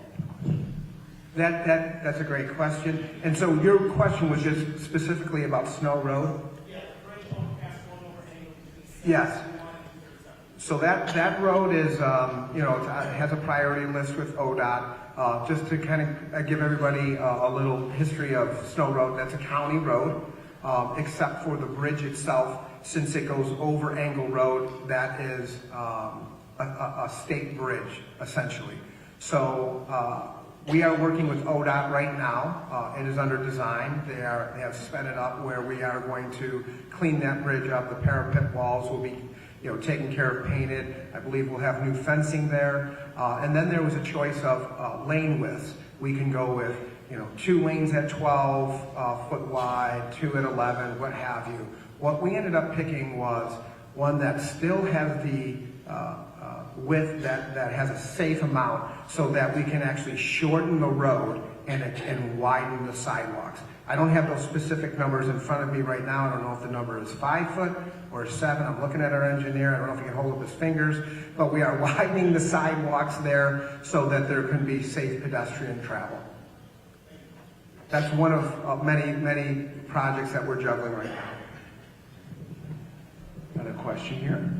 That's a great question. And so your question was just specifically about Snow Road? Yeah, the bridge on past one over Angle. Yes. So that road is, it has a priority list with ODOT. Just to kind of give everybody a little history of Snow Road, that's a county road, except for the bridge itself. Since it goes over Angle Road, that is a state bridge, essentially. So we are working with ODOT right now. It is under design. They have sped it up where we are going to clean that bridge up. The parapet walls will be taken care of, painted. I believe we'll have new fencing there. And then there was a choice of lane widths. We can go with, 2 lanes at 12 foot wide, 2 at 11, what have you. What we ended up picking was one that still has the width that has a safe amount so that we can actually shorten the road and widen the sidewalks. I don't have those specific numbers in front of me right now. I don't know if the number is 5 foot or 7. I'm looking at our engineer. I don't know if he can hold up his fingers, but we are widening the sidewalks there so that there can be safe pedestrian travel. That's one of many, many projects that we're juggling right now. Another question here.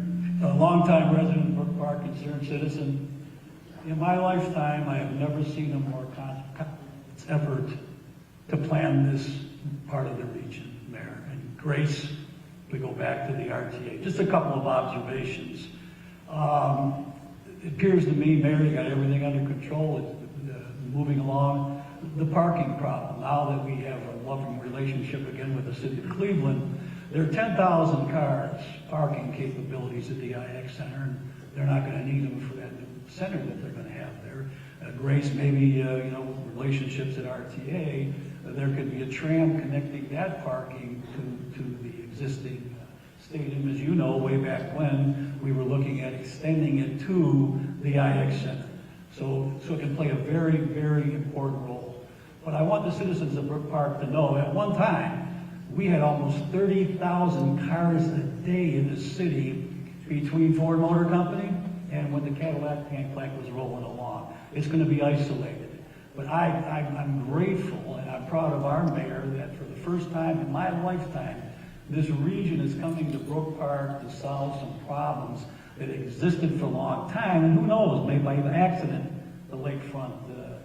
A longtime resident of Brook Park, concerned citizen. In my lifetime, I have never seen a more effort to plan this part of the region, Mayor. And Grace, we go back to the RTA. Just a couple of observations. It appears to me, Mayor, you got everything under control. It's moving along. The parking problem, now that we have a loving relationship again with the city of Cleveland, there are 10,000 cars parking capabilities at the IX Center, and they're not going to need them for that new center that they're going to have there. Grace, maybe, relationships at RTA, there could be a tram connecting that parking to the existing stadium. As you know, way back when, we were looking at extending it to the IX Center. So it can play a very, very important role. But I want the citizens of Brook Park to know, at one time, we had almost 30,000 cars a day in the city between Ford Motor Company and when the Cadillac tank plant was rolling along. It's going to be isolated. But I'm grateful and I'm proud of our mayor that for the first time in my lifetime, this region is coming to Brook Park to solve some problems that existed for a long time. And who knows, maybe by accident, the lakefront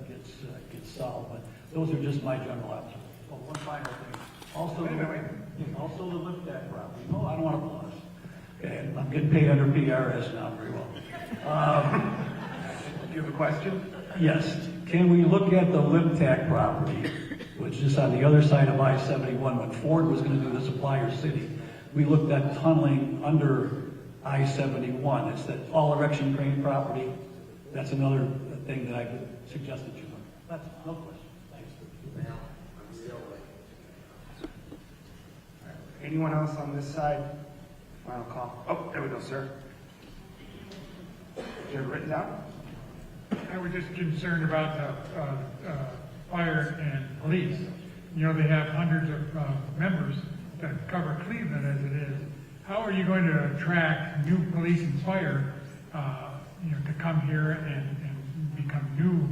gets solved. But those are just my general observations. Oh, one final thing. Also the lift tax property. No, I don't want to blush. Okay, I'm getting paid under PRS now very well. Do you have a question? Yes. Can we look at the Liptak property, which is on the other side of I-71? When Ford was going to do the Supplier City, we looked at tunneling under I-71. It's that all-erection crane property. That's another thing that I would suggest that you look at. That's no question. Thanks. Anyone else on this side? Final call. Oh, there we go, sir. You have it written down? I was just concerned about the fire and police. They have hundreds of members that cover Cleveland as it is. How are you going to attract new police and fire, to come here and become new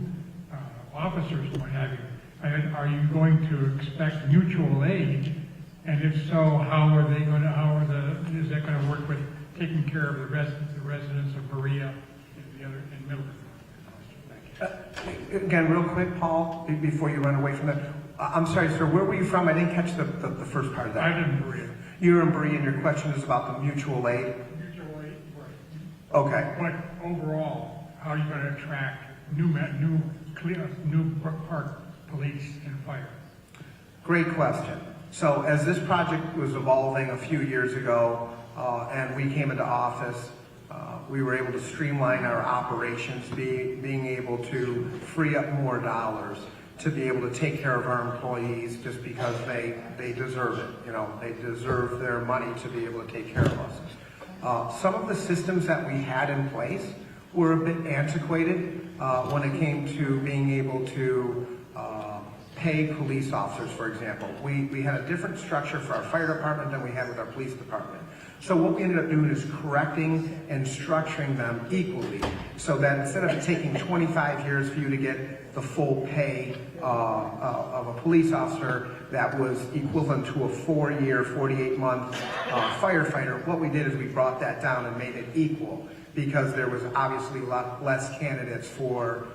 officers and what have you? And are you going to expect mutual aid? And if so, is that going to work with taking care of the residents of Berea and Middleburg? Again, real quick, Paul, before you run away from that. I'm sorry, sir, where were you from? I didn't catch the first part of that. I'm in Berea. You're in Berea, and your question is about the mutual aid? Mutual aid, right. Okay. But overall, how are you going to attract new Brook Park police and fire? Great question. So as this project was evolving a few years ago, and we came into office, we were able to streamline our operations, being able to free up more dollars to be able to take care of our employees just because they deserve it. You know, they deserve their money to be able to take care of us. Some of the systems that we had in place were a bit antiquated when it came to being able to pay police officers, for example. We had a different structure for our fire department than we had with our police department. So what we ended up doing is correcting and structuring them equally so that instead of taking 25 years for you to get the full pay of a police officer that was equivalent to a 4-year, 48-month firefighter, what we did is we brought that down and made it equal because there was obviously less candidates for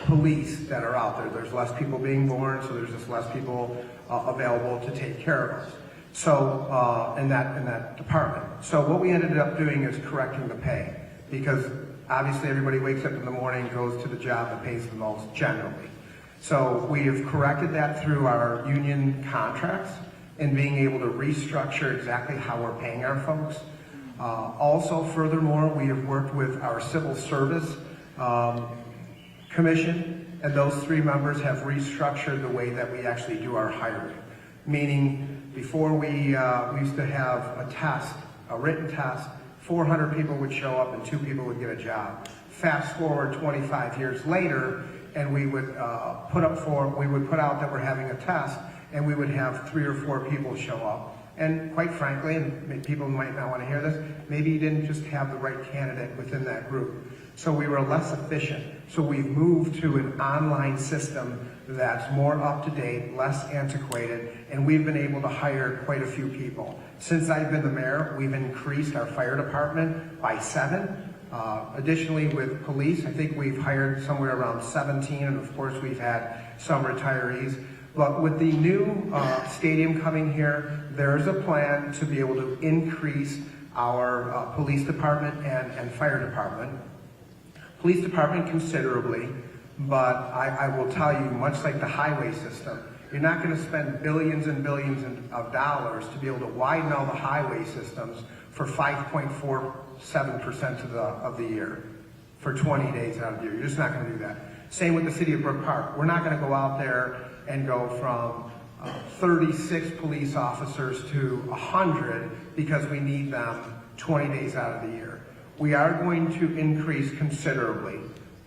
police that are out there. There's less people being born, so there's just less people available to take care of us. So in that department. So what we ended up doing is correcting the pay because obviously everybody wakes up in the morning, goes to the job that pays the most generally. So we have corrected that through our union contracts and being able to restructure exactly how we're paying our folks. Also, furthermore, we have worked with our civil service commission, and those 3 members have restructured the way that we actually do our hiring. Meaning, before we used to have a test, a written test, 400 people would show up and 2 people would get a job. Fast forward 25 years later, and we would put out that we're having a test, and we would have 3 or 4 people show up. And quite frankly, and people might not want to hear this, maybe you didn't just have the right candidate within that group. So we were less efficient. So we've moved to an online system that's more up-to-date, less antiquated, and we've been able to hire quite a few people. Since I've been the mayor, we've increased our fire department by 7. Additionally, with police, I think we've hired somewhere around 17, and of course we've had some retirees. But with the new stadium coming here, there's a plan to be able to increase our police department and fire department. Police department considerably, but I will tell you, much like the highway system, you're not going to spend billions and billions of dollars to be able to widen all the highway systems for 5.47% of the year, for 20 days out of the year. You're just not going to do that. Same with the city of Brook Park. We're not going to go out there and go from 36 police officers to 100 because we need them 20 days out of the year. We are going to increase considerably,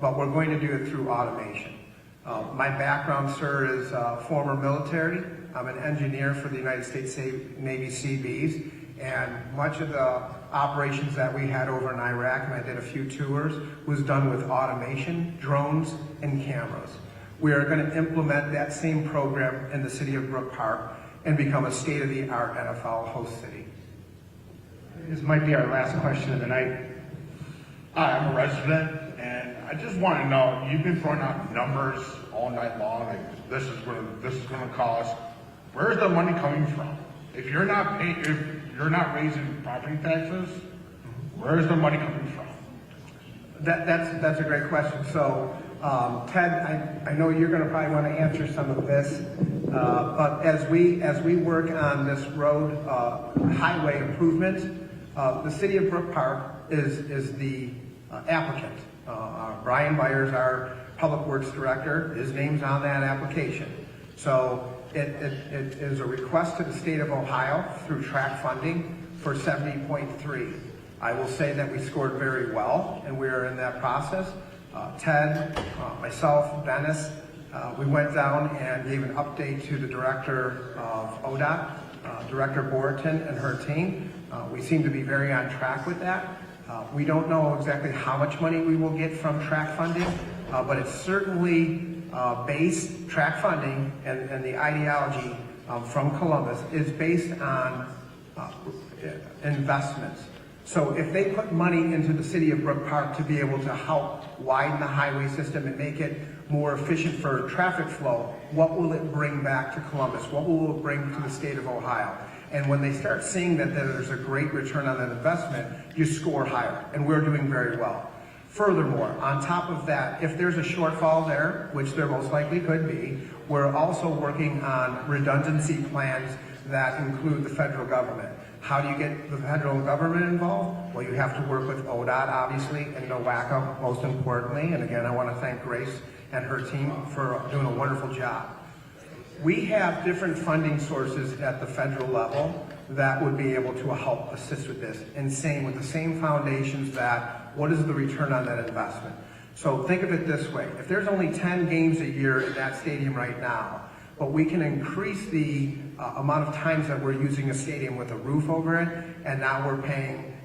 but we're going to do it through automation. My background, sir, is former military. I'm an engineer for the United States Navy Seabees, and much of the operations that we had over in Iraq, and I did a few tours, was done with automation, drones, and cameras. We are going to implement that same program in the city of Brook Park and become a state-of-the-art NFL host city. This might be our last question of the night. Hi, I'm a resident, and I just want to know, you've been throwing out numbers all night long, like this is going to cost. Where's the money coming from? If you're not raising property taxes, where's the money coming from? That's a great question. So, Ted, I know you're going to probably want to answer some of this, but as we work on this road highway improvement, the city of Brook Park is the applicant. Brian Byers, our Public Works Director, his name's on that application. So it is a request to the state of Ohio through track funding for 70.3. I will say that we scored very well, and we are in that process. Ted, myself, Dennis, we went down and gave an update to the director of ODOT, Director Boerten and her team. We seem to be very on track with that. We don't know exactly how much money we will get from track funding, but it's certainly based, track funding and the ideology from Columbus is based on investments. So if they put money into the city of Brook Park to be able to help widen the highway system and make it more efficient for traffic flow, what will it bring back to Columbus? What will it bring to the state of Ohio? And when they start seeing that there's a great return on that investment, you score higher, and we're doing very well. Furthermore, on top of that, if there's a shortfall there, which there most likely could be, we're also working on redundancy plans that include the federal government. How do you get the federal government involved? Well, you have to work with ODOT, obviously, and NOACA, most importantly. And again, I want to thank Grace and her team for doing a wonderful job. We have different funding sources at the federal level that would be able to help assist with this. And same with the same foundations that, what is the return on that investment? So think of it this way. If there's only 10 games a year in that stadium right now, but we can increase the amount of times that we're using a stadium with a roof over it, and now we're paying,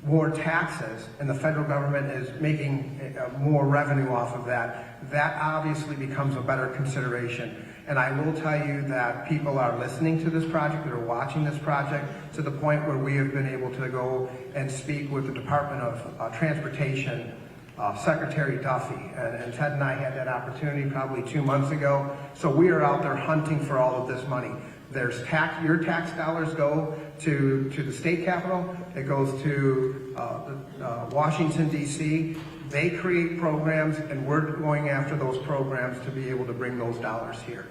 more taxes, and the federal government is making more revenue off of that, that obviously becomes a better consideration. And I will tell you that people are listening to this project, that are watching this project, to the point where we have been able to go and speak with the Department of Transportation, Secretary Duffy, and Ted and I had that opportunity probably 2 months ago. So we are out there hunting for all of this money. There's your tax dollars go to the state capitol. It goes to Washington, D.C. They create programs, and we're going after those programs to be able to bring those dollars here.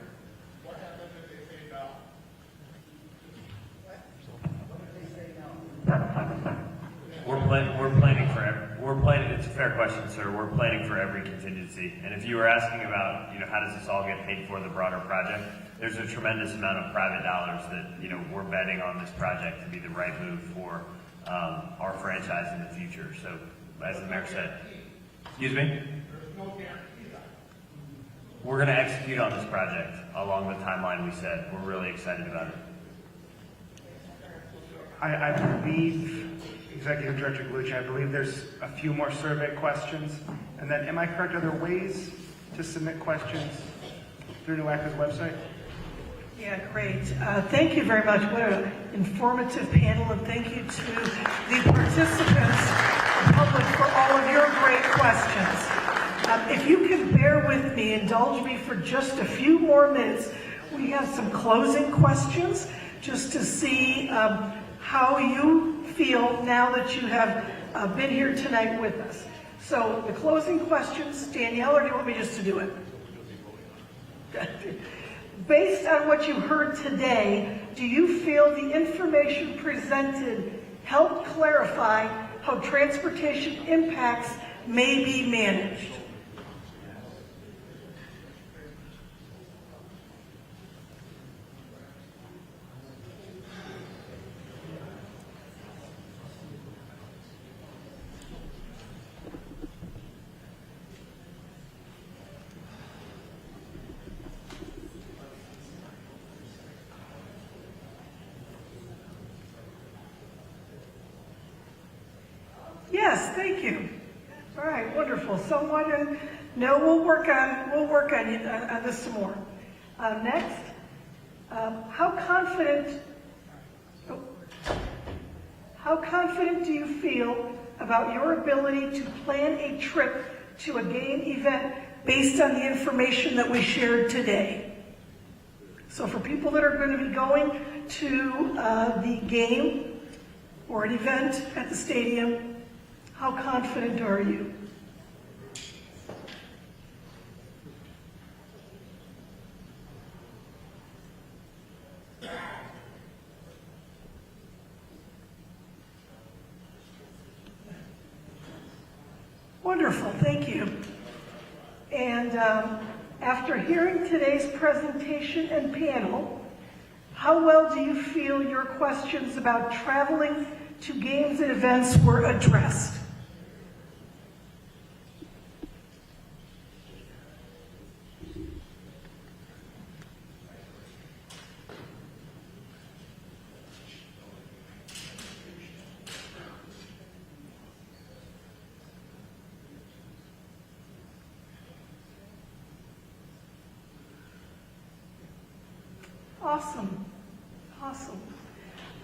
We're planning, it's a fair question, sir. We're planning for every contingency. And if you were asking about, how does this all get paid for, the broader project, there's a tremendous amount of private dollars that, we're betting on this project to be the right move for our franchise in the future. So, as the mayor said, excuse me? We're going to execute on this project along the timeline we said. We're really excited about it. I believe, Executive Director Galucci, I believe there's a few more survey questions. And then, am I correct, are there ways to submit questions through NOACA's website? Yeah, great. Thank you very much. What an informative panel, and thank you to the participants, the public, for all of your great questions. If you can bear with me, indulge me for just a few more minutes. We have some closing questions just to see how you feel now that you have been here tonight with us. So the closing questions, Danielle, or do you want me just to do it? Based on what you heard today, do you feel the information presented helped clarify how transportation impacts may be managed? Yes, thank you. All right, wonderful. Someone, and no, we'll work on this some more. Next, how confident do you feel about your ability to plan a trip to a game event based on the information that we shared today? So for people that are going to be going to the game or an event at the stadium, how confident are you? Wonderful, thank you. And after hearing today's presentation and panel, how well do you feel your questions about traveling to games and events were addressed? Awesome. Awesome.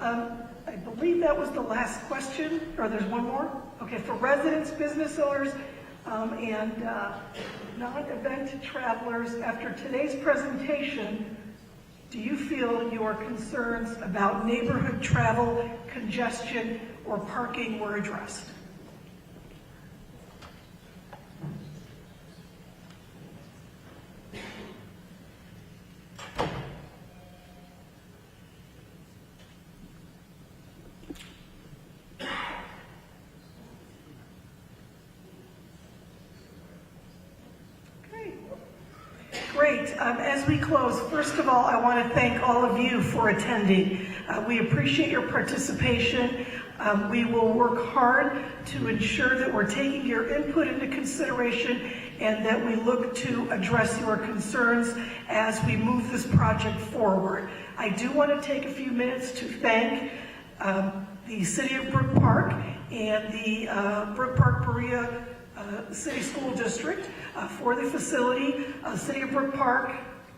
I believe that was the last question, or there's one more? Okay, for residents, business owners, and non-event travelers, after today's presentation, do you feel your concerns about neighborhood travel, congestion, or parking were addressed? Great. As we close, first of all, I want to thank all of you for attending. We appreciate your participation. We will work hard to ensure that we're taking your input into consideration and that we look to address your concerns as we move this project forward. I do want to take a few minutes to thank the City of Brook Park and the Brook Park Berea City School District for the facility, City of Brook Park,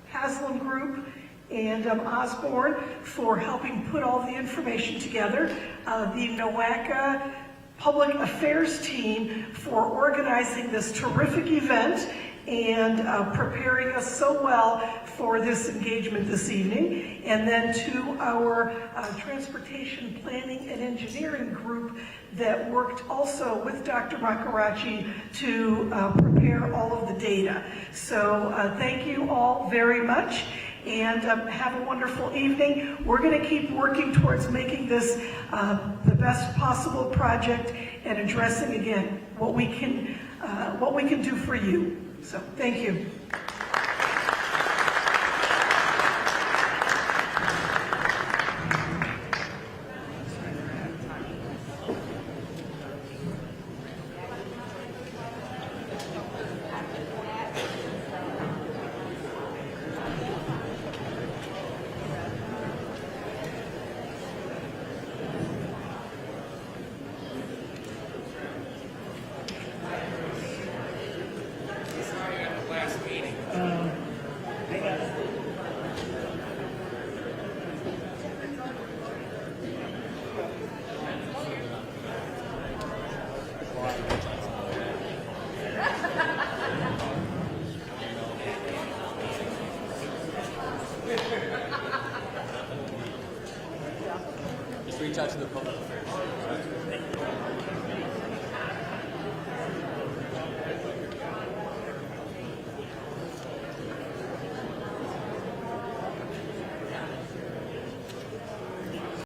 Haslam Group, and Osborne for helping put all the information together, the NOACA Public Affairs team for organizing this terrific event and preparing us so well for this engagement this evening, and then to our transportation planning and engineering group that worked also with Dr. Makarachi to prepare all of the data. So thank you all very much, and have a wonderful evening. We're going to keep working towards making this the best possible project and addressing again what we can do for you. So thank you. Just reach out to the public affairs.